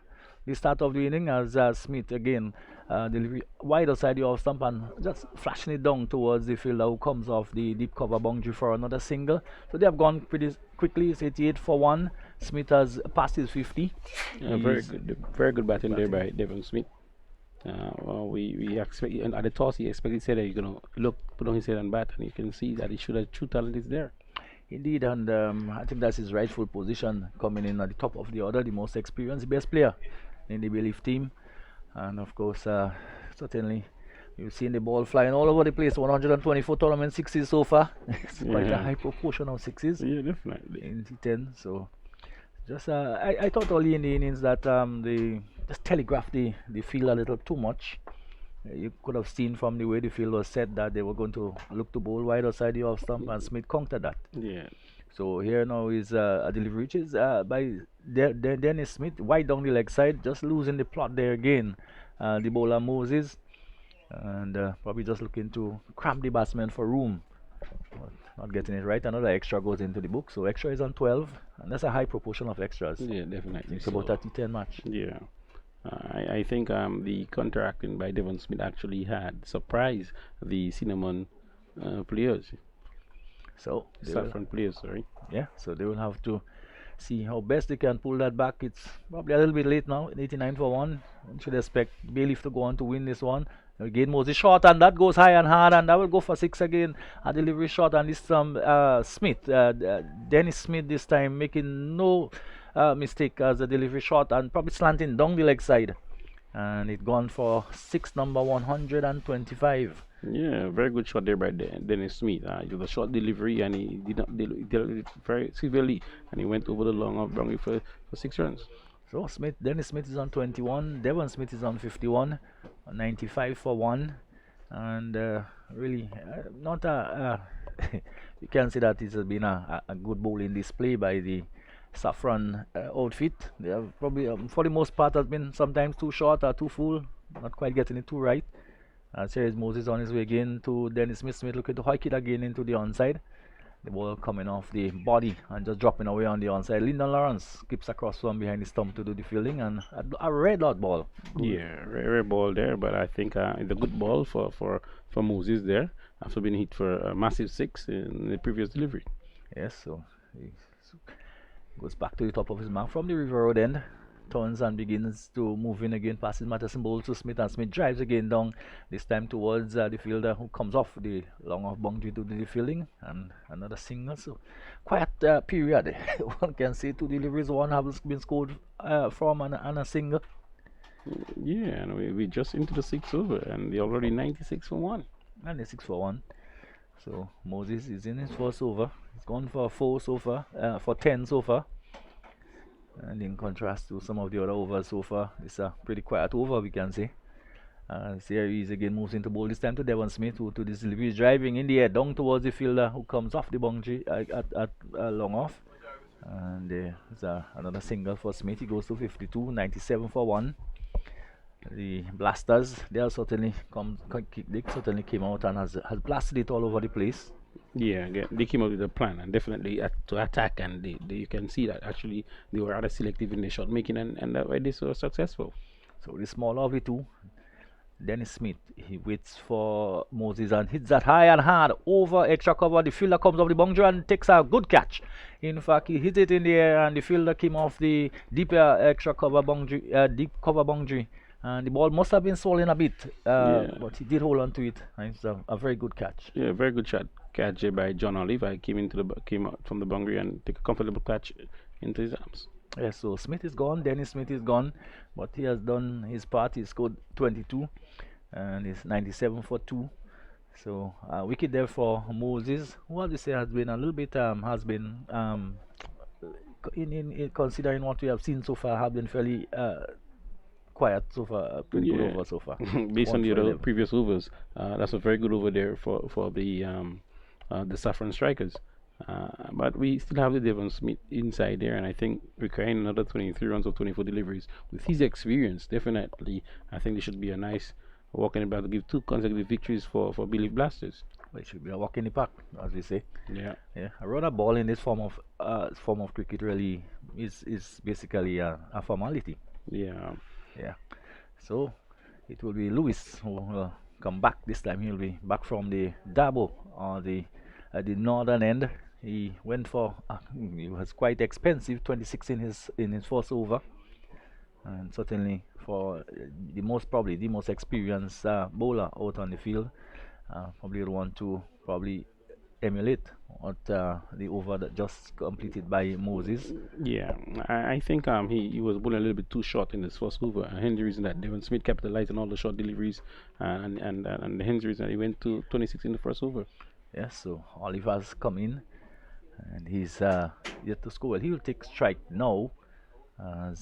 start of the inning as Smith again delivery wide outside the off stump and just flashing it down towards the fielder who comes off the deep cover boundary for another single. So they have gone pretty quickly. It's 88 for 1. Smith has passed his 50. Yeah, very good batting there by Devon Smith. Well, we expect, and at the toss he expected said that he's gonna put on his head and bat, and you can see that he should have true talent is there. Indeed, and I think that's his rightful position, coming in at the top of the order, the most experienced, best player in the Belief team. And of course, certainly, you've seen the ball flying all over the place. 124 tournament sixes so far. It's quite a high proportion of sixes. Yeah, definitely. In T10. So, just I thought early in the innings that they just telegraphed the field a little too much. You could have seen from the way the field was set that they were going to look to bowl wide outside the off stump, and Smith countered that. Yeah. So here now is a delivery which is by Dennis Smith wide down the leg side, just losing the plot there again. The bowler Moses, and probably just looking to cramp the batsman for room. But not getting it right. Another extra goes into the book. So extra is on 12, and that's a high proportion of extras. Yeah, definitely. It's about a T10 match. Yeah. I think the counteracting by Devon Smith actually had surprised the Cinnamon players. So Safforn players, sorry. Yeah, so they will have to see how best they can pull that back. It's probably a little bit late now, 89 for 1. One should expect Bailiff to go on to win this one. Again, Moses short, and that goes high and hard, and that will go for 6 again. A delivery shot, and this Smith, Dennis Smith this time making no mistake as a delivery shot, and probably slanting down the leg side. And it gone for 6, number 125. Yeah, very good shot there by Dennis Smith. It was a short delivery, and he did not deal with it very severely, and he went over the long off boundary for 6 runs. So Dennis Smith is on 21, Devon Smith is on 51, 95 for 1, and really not a you can say that it has been a good bowling display by the Safforn outfit. They have probably for the most part has been sometimes too short or too full, not quite getting it too right. Here is Moses on his way again to Dennis Smith. Smith looking to hike it again into the onside. The ball coming off the body and just dropping away on the onside. Lyndon Lawrence skips across from behind the stump to do the fielding, and a red hot ball. Good. Yeah, rare ball there, but I think it's a good ball for Moses there after being hit for a massive 6 in the previous delivery. Yes, so he goes back to the top of his mark from the River Road end. Turns and begins to move in again, passes Matterson bowl to Smith, and Smith drives again down, this time towards the fielder who comes off the long off boundary to do the fielding, and another single. So quiet period. One can say 2 deliveries, 1 has been scored from and a single. Yeah, and we just into the 6th over, and they're already 96 for 1. 96 for 1. So Moses is in his first over. He's gone for 4 so far, for 10 so far. And in contrast to some of the other overs so far, it's a pretty quiet over, we can say. Here he is again, moves into bowl, this time to Devon Smith, who to this delivery is driving in the air down towards the fielder who comes off the boundary at long off. And there's another single for Smith. He goes to 52, 97 for 1. The Blasters, they certainly came out and has blasted it all over the place. Yeah, they came up with a plan, and definitely to attack, and you can see that actually they were rather selective in the shot making, and that way they were successful. So the smaller of the two, Dennis Smith, he waits for Moses and hits that high and hard over extra cover. The fielder comes off the boundary and takes a good catch. In fact, he hit it in the air, and the fielder came off the deeper extra cover boundary, deep cover boundary. And the ball must have been swollen a bit, but he did hold on to it. And it's a very good catch. Yeah, very good catch by John Olive. I came out from the boundary and took a comfortable catch into his arms. Yeah, so Smith is gone, Dennis Smith is gone, but he has done his part. He scored 22, and it's 97 for 2. So wicket there for Moses, who I would say has been a little bit in considering what we have seen so far, have been fairly quiet so far, pretty good over so far. Based on the other previous overs, that's a very good over there for the Safforn strikers. But we still have the Devon Smith inside there, and I think requiring another 23 runs or 24 deliveries with his experience, definitely I think there should be a nice walk in the back to give 2 consecutive victories for Belief Blasters. it should be a walk in the park, as we say. Yeah. Yeah, a run a ball in this form of cricket really is basically a formality. Yeah. Yeah. So it will be Lewis who will come back this time. He'll be back from the Dabo or the at the northern end. He went for it was quite expensive, 26 in his first over, and certainly for the most probably the most experienced bowler out on the field, probably will want to probably emulate what the over that just completed by Moses. Yeah, I think he was bowling a little bit too short in his first over. And hence the reason that Devon Smith capitalized on all the short deliveries, and hence the reason that he went to 26 in the first over. Yes, so Olive has come in and he's yet to score. Well, he will take strike now.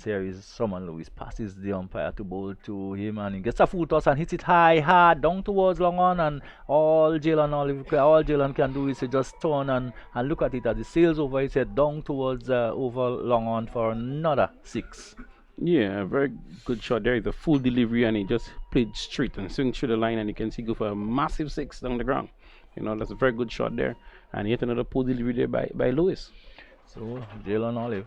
There is someone Lewis passes the umpire to bowl to him and he gets a full toss and hits it high, hard down towards long on, and all Jalen can do is to just turn and look at it as it sails over his head down towards over long on for another 6. Yeah, a very good shot there. The full delivery and he just played straight and swing through the line and you can see go for a massive 6 down the ground. You know, that's a very good shot there. And yet another poor delivery there by Lewis. So Jalen Olive.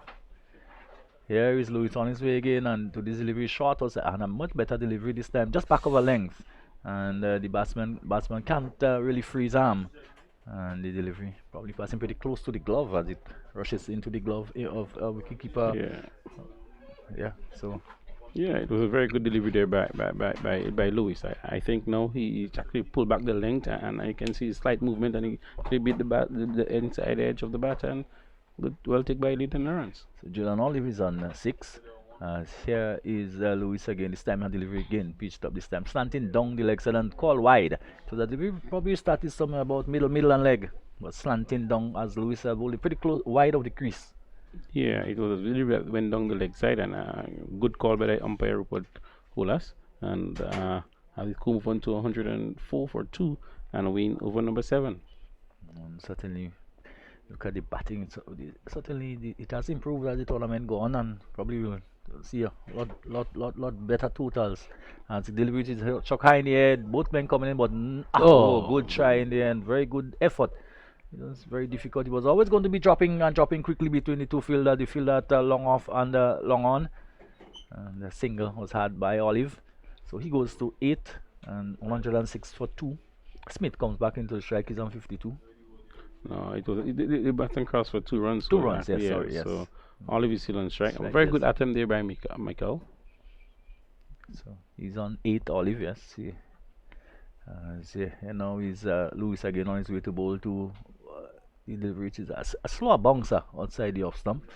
Here is Lewis on his way again and to this delivery short also, and a much better delivery this time, just back over length. And the batsman can't really free his arm. And the delivery probably passing pretty close to the glove as it rushes into the glove of wicketkeeper. Yeah. Yeah. So. Yeah, it was a very good delivery there by Lewis. I think now he actually pulled back the length and I can see slight movement and he beat the inside edge of the bat and good well taken by Leighton Lawrence. So Jalen Olive is on 6. Here is Lewis again. This time a delivery again pitched up. This time slanting down the leg side and call wide. So the delivery probably started somewhere about middle and leg, but slanting down as Lewis bowled pretty close wide of the crease. Yeah, it was a delivery that went down the leg side and a good call by the umpire Rupert Holas. And as it move on to 104 for 2 and a win over number 7. Certainly. Look at the batting. Certainly, it has improved as the tournament go on, and probably we'll see a lot better totals. And the delivery is chuck high in the air. Both men coming in, but good try in the end. Very good effort. It was very difficult. It was always going to be dropping quickly between the two fielders. The fielder long off and long on. And the single was had by Olive, so he goes to 8 and 106 for 2. Smith comes back into the strike. He's on 52. No, it was the baton cross for 2 runs. 2 runs, yes, yeah, sorry, yes. So Olive is still on strike. Very good attempt there by Michael. So he's on 8, Olive, yes. And now he's Lewis again on his way to bowl to the delivery, which is a slower bouncer outside the off stump.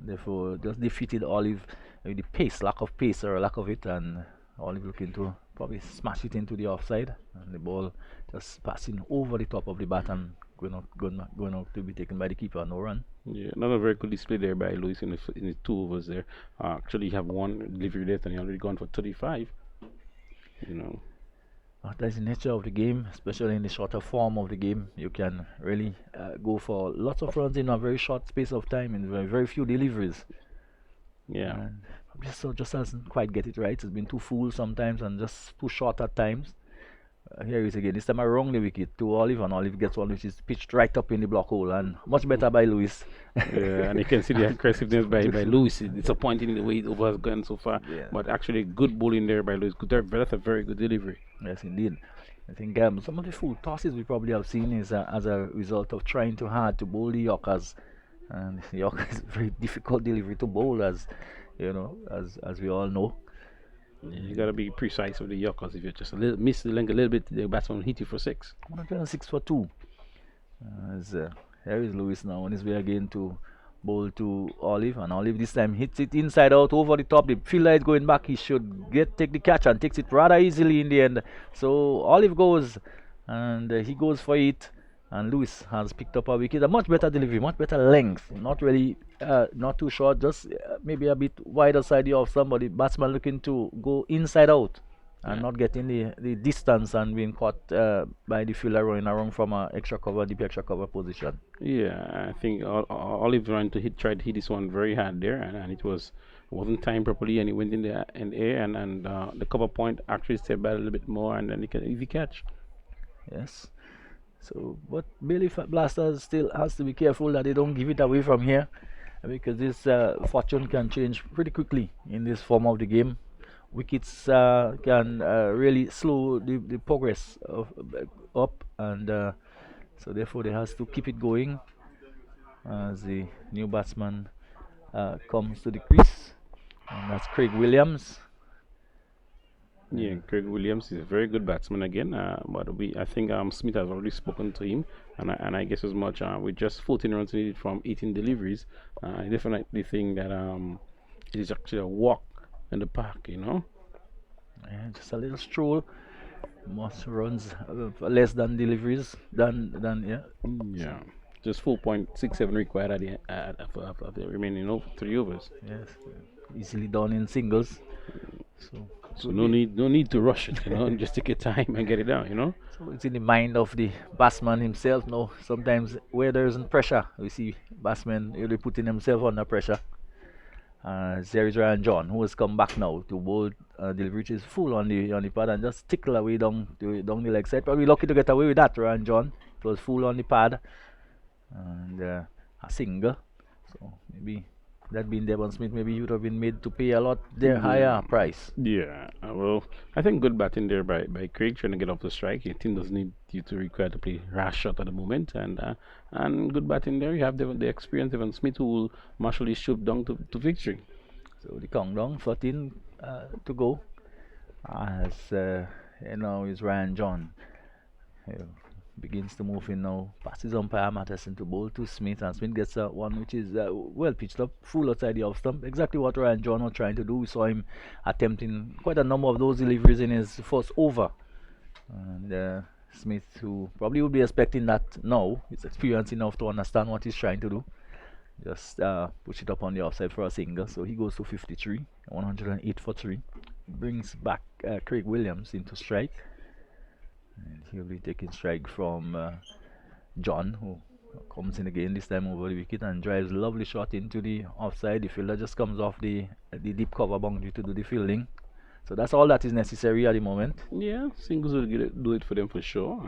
Therefore, just defeated Olive with the pace, lack of pace or lack of it, and Olive looking to probably smash it into the offside, and the ball just passing over the top of the bat and going out to be taken by the keeper. No run. Yeah, another very good display there by Lewis in the 2 overs there. Actually, have 1 delivery left and he already gone for 35. You know. That's the nature of the game, especially in the shorter form of the game. You can really go for lots of runs in a very short space of time and very few deliveries. Yeah. And just doesn't quite get it right. It's been too full sometimes and just too short at times. Here he is again. This time around the wicket to Olive, and Olive gets one which is pitched right up in the block hole, and much better by Lewis. Yeah, and you can see the aggressiveness by Lewis. It's disappointing the way it over has gone so far. Yeah. But actually, good bowling there by Lewis. That's a very good delivery. Yes, indeed. I think some of the full tosses we probably have seen is as a result of trying too hard to bowl the Yorkers, and the Yorker is a very difficult delivery to bowl, as you know, as we all know. Yeah, you gotta be precise with the Yorkers. If you just miss the length a little bit, the batsman will hit you for 6. 106 for 2. Here is Lewis now on his way again to bowl to Olive, and Olive this time hits it inside out over the top. The fielder is going back. He should take the catch and takes it rather easily in the end. So Olive goes and he goes for it, and Lewis has picked up a wicket. A much better delivery, much better length. Not really, not too short, just maybe a bit wider side of somebody. Batsman looking to go inside out and not getting the distance and being caught by the fielder running around from a deep extra cover position. Yeah, I think Olive trying to tried to hit this one very hard there, and it wasn't timed properly, and it went in the air, and the cover point actually stepped back a little bit more, and then it can easy catch. Yes. So, but Bailey Blasters still has to be careful that they don't give it away from here, because this fortune can change pretty quickly in this form of the game. Wickets can really slow the progress of up, and so therefore they has to keep it going as the new batsman comes to the crease, and that's Craig Williams. Yeah, Craig Williams is a very good batsman again. But I think Smith has already spoken to him, and I guess as much with just 14 runs needed from 18 deliveries, I definitely think that it is actually a walk in the park, you know. Yeah, just a little stroll. Most runs, less than deliveries than yeah. Yeah, just 4.67 required at of the remaining 3 overs. Yes, easily done in singles. So no need to rush it, you know. Just take your time and get it down, you know. So it's in the mind of the batsman himself. No, sometimes where there isn't pressure, we see batsmen really putting themselves under pressure. There is Ryan John, who has come back now to bowl delivery, which is full on the pad and just tickle away down the leg side. Probably lucky to get away with that, Ryan John. It was full on the pad and a single. So maybe that being Devon Smith, maybe he would have been made to pay a lot higher price. Yeah, well, I think good batting there by Craig, trying to get off the strike. Your team doesn't need you to require to play rash shot at the moment, and good batting there. You have the experienced Devon Smith who will marshal his ship down to victory. So the countdown, 14 to go, as is Ryan John. Begins to move in now, passes umpire Matheson to bowl to Smith, and Smith gets one which is well pitched up, full outside the off stump. Exactly what Ryan John was trying to do. We saw him attempting quite a number of those deliveries in his first over. And Smith, who probably would be expecting that now, is experienced enough to understand what he's trying to do. Just push it up on the offside for a single. So he goes to 53, 108 for 3. Brings back Craig Williams into strike. And he'll be taking strike from John, who comes in again, this time over the wicket, and drives a lovely shot into the offside. The fielder just comes off the deep cover boundary to do the fielding. So that's all that is necessary at the moment. Yeah, singles will do it for them for sure.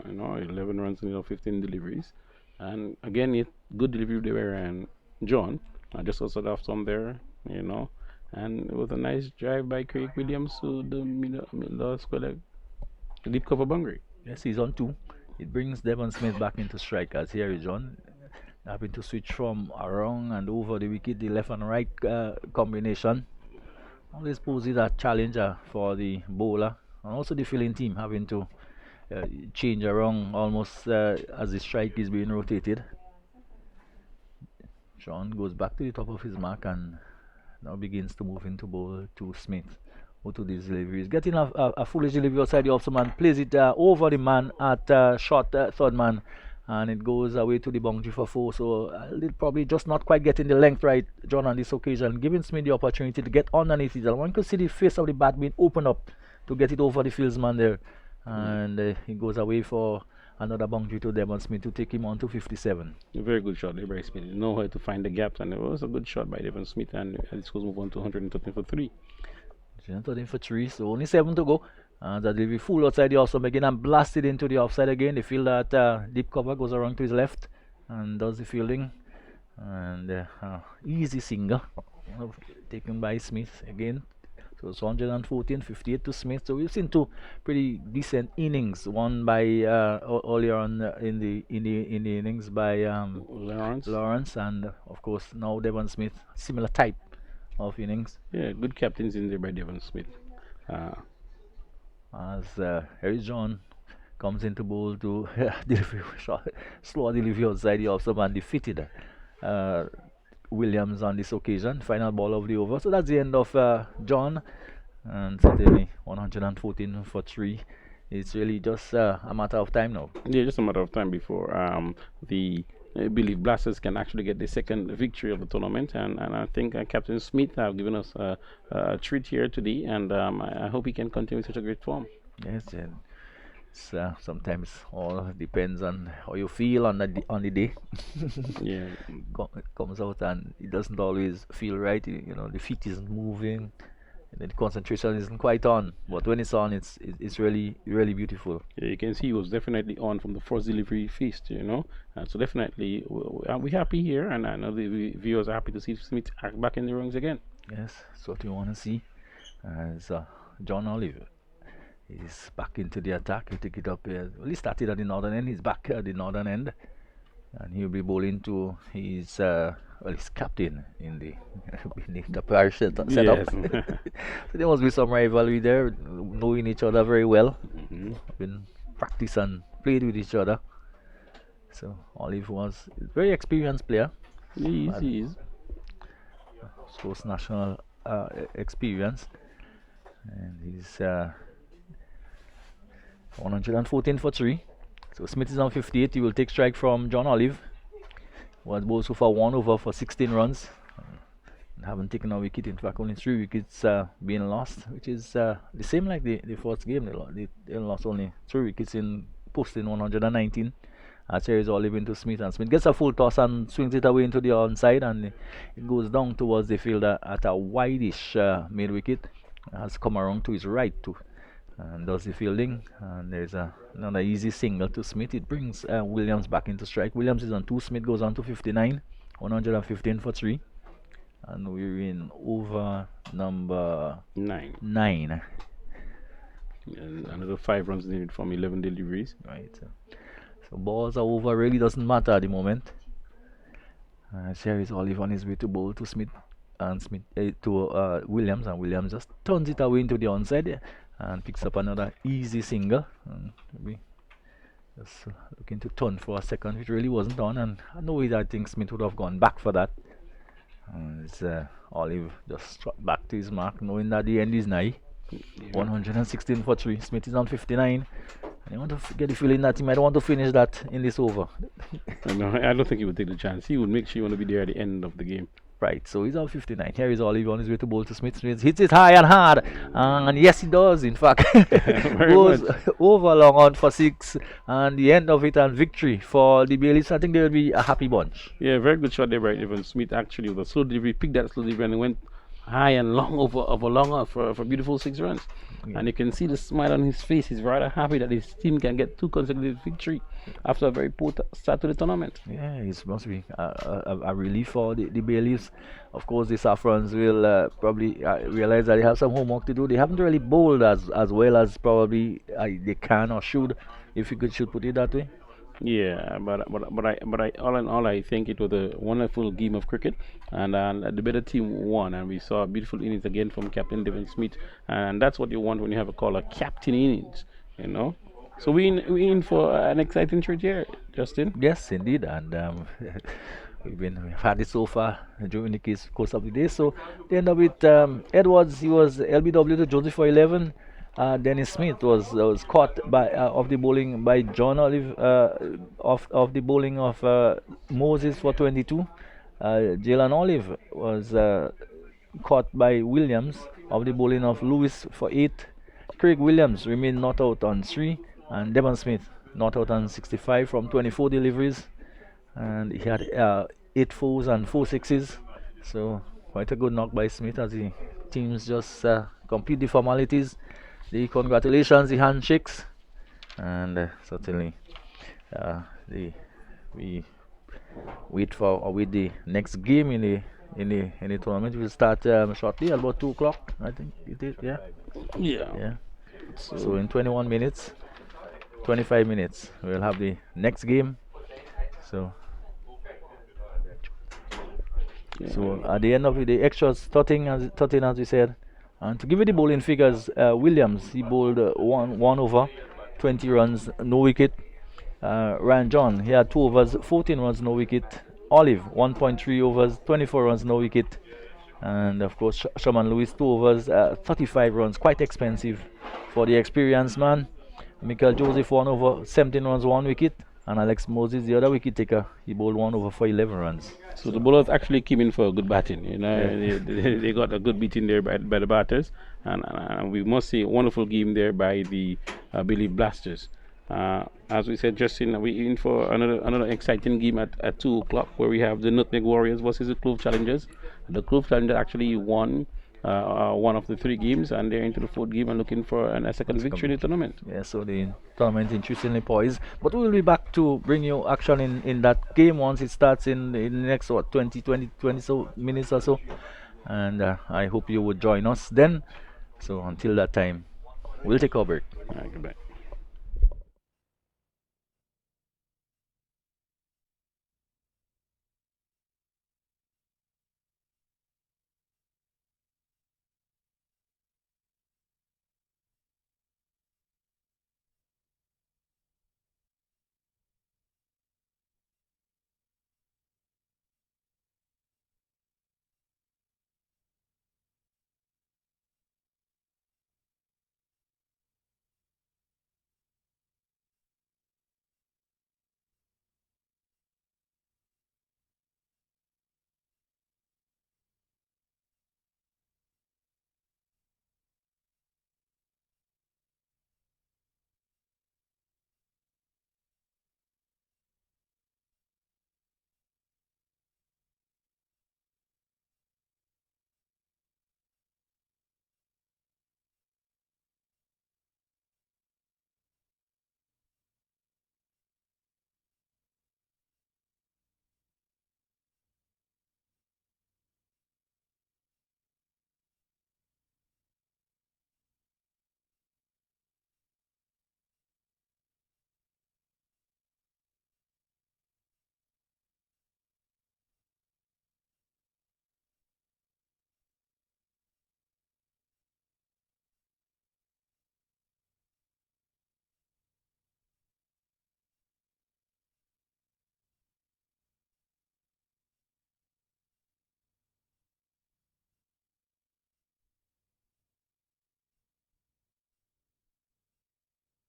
11 runs and 15 deliveries. And again, good delivery there and John. Just also off some there, and it was a nice drive by Craig Williams to the middle square deep cover boundary. Yes, he's on 2. It brings Devon Smith back into strike, as here is John having to switch from around and over the wicket, the left and right combination. Always poses a challenger for the bowler, and also the fielding team having to change around almost as the strike is being rotated. John goes back to the top of his mark and now begins to move into bowl to Smith. To these deliveries, getting a foolish delivery outside the off man, plays it over the man at short third man, and it goes away to the boundary for 4. So probably just not quite getting the length right, John, on this occasion, giving Smith the opportunity to get underneath it. And one could see the face of the bat being opened up to get it over the fieldsman there, and he goes away for another boundary to Devon Smith to take him on to 57. A very good shot there by Smith. You know how to find the gaps, and it was a good shot by Devon Smith, and it goes move on to 113 for 3. 113 for 3, so only 7 to go. And that will be full outside the offside again and blasted into the offside again. They feel that deep cover goes around to his left and does the fielding. And easy single taken by Smith again. So it's 114, 58 to Smith. So we've seen 2 pretty decent innings. One by earlier on in the innings by Lawrence, and of course now Devon Smith, similar type of innings. Yeah, good captains in there by Devon Smith. As Harry John comes into bowl to delivery shot, slow delivery outside the off and defeated Williams on this occasion. Final ball of the over. So that's the end of John, and certainly 114 for 3. It's really just a matter of time now. Yeah, just a matter of time before I believe Blasters can actually get the second victory of the tournament, and I think Captain Smith have given us a treat here today, and I hope he can continue such a great form. Yes, and sometimes all depends on how you feel on the day. Yeah, it comes out and it doesn't always feel right. The feet isn't moving. The concentration isn't quite on, but when it's on, it's really really beautiful. Yeah, you can see he was definitely on from the first delivery feast, so definitely we happy here, and I know the viewers are happy to see Smith back in the rings again. Yes, that's what we want to see. As John Olive is back into the attack, he took it up. Well, he started at the northern end. He's back at the northern end, and he'll be bowling to his his captain in the beneath the parish setup. Yes. So there must be some rivalry there, knowing each other very well. Been practiced and played with each other. So Olive was a very experienced player. He is. Post national experience, and he's 114 for 3. So Smith is on 58. He will take strike from John Olive. Was bowled so far 1 over for 16 runs. Haven't taken a wicket. In fact, only 3 wickets being lost, which is the same like the first game. They lost only 3 wickets in posting 119. Series Olive into Smith, and Smith gets a full toss and swings it away into the onside, and it goes down towards the fielder at a wideish mid wicket. Has come around to his right too, and does the fielding. And there's another easy single to Smith. It brings Williams back into strike. Williams is on 2. Smith goes on to 59. 115 for 3, and we're in over number 9. And another 5 runs needed from 11 deliveries. Right. So balls are over. Really doesn't matter at the moment. Series Olive on his way to bowl to Smith, and Smith to Williams, and Williams just turns it away into the onside and picks up another easy single. And maybe just looking to turn for a second, which really wasn't on, and I think Smith would have gone back for that. And it's Olive just struck back to his mark, knowing that the end is nigh. 116 for 3. Smith is on 59. I want to get the feeling that he might want to finish that in this over. No, I don't think he would take the chance. He would make sure he want to be there at the end of the game. Right, so he's on 59. Here is Olive on his way to bowl to Smith. Smith hits it high and hard, and yes, he does. In fact, goes over long on for 6, and the end of it and victory for the Baileys. I think they will be a happy bunch. Yeah, very good shot there by Evan Smith. Actually, with a slow delivery, picked that slow delivery and went high and long for a beautiful 6 runs. Yeah. And you can see the smile on his face. He's rather happy that his team can get 2 consecutive victory after a very poor start to the tournament. Yeah, it must be a relief for the Baileys. Of course, the Saffrons will probably realize that they have some homework to do. They haven't really bowled as well as probably they can or should, if you should put it that way. Yeah, but I all in all, I think it was a wonderful game of cricket, and the better team won, and we saw a beautiful innings again from Captain Devon Smith, and that's what you want when you have a captain innings, So we in for an exciting trip here, Justin. Yes, indeed, and we've had it so far during the course of the day. So they end up with Edwards. He was LBW to Joseph for 11. Dennis Smith was caught by of the bowling by John Olive of the bowling of Moses for 22. Jalen Olive was caught by Williams of the bowling of Lewis for 8. Craig Williams remained not out on 3, and Devon Smith not out on 65 from 24 deliveries, and he had 8 4s and 4 6s. So quite a good knock by Smith as the teams just complete the formalities. The congratulations, the handshakes, and certainly we wait with the next game in the tournament. Will start shortly at about 2 o'clock. I think it is. Yeah. So in 21 minutes, 25 minutes, we'll have the next game. So at the end of it, the extras 13 as we said. And to give you the bowling figures, Williams, he bowled 1 over, 20 runs, no wicket. Ryan John, he had 2 overs, 14 runs, no wicket. Olive, 1.3 overs, 24 runs, no wicket. And of course, Shaman Lewis, 2 overs, 35 runs, quite expensive for the experienced man. Michael Joseph, 1 over, 17 runs, 1 wicket. And Alex Moses, the other wicket taker, he bowled 1 over for 11 runs. So the bowlers actually came in for a good batting. They got a good beating there by the batters, and we must say a wonderful game there by the Bailey Blasters. As we said, Justin, we're in for another exciting game at 2 o'clock, where we have the Nutmeg Warriors versus the Clove Challengers. The Clove Challengers actually won one of the 3 games, and they're into the 4th game and looking for a second victory in the tournament. Yeah, so the tournament interestingly poised. But we'll be back to bring you action in that game once it starts in the next 20 so minutes or so. And I hope you would join us then. So until that time, we'll take our break. Goodbye.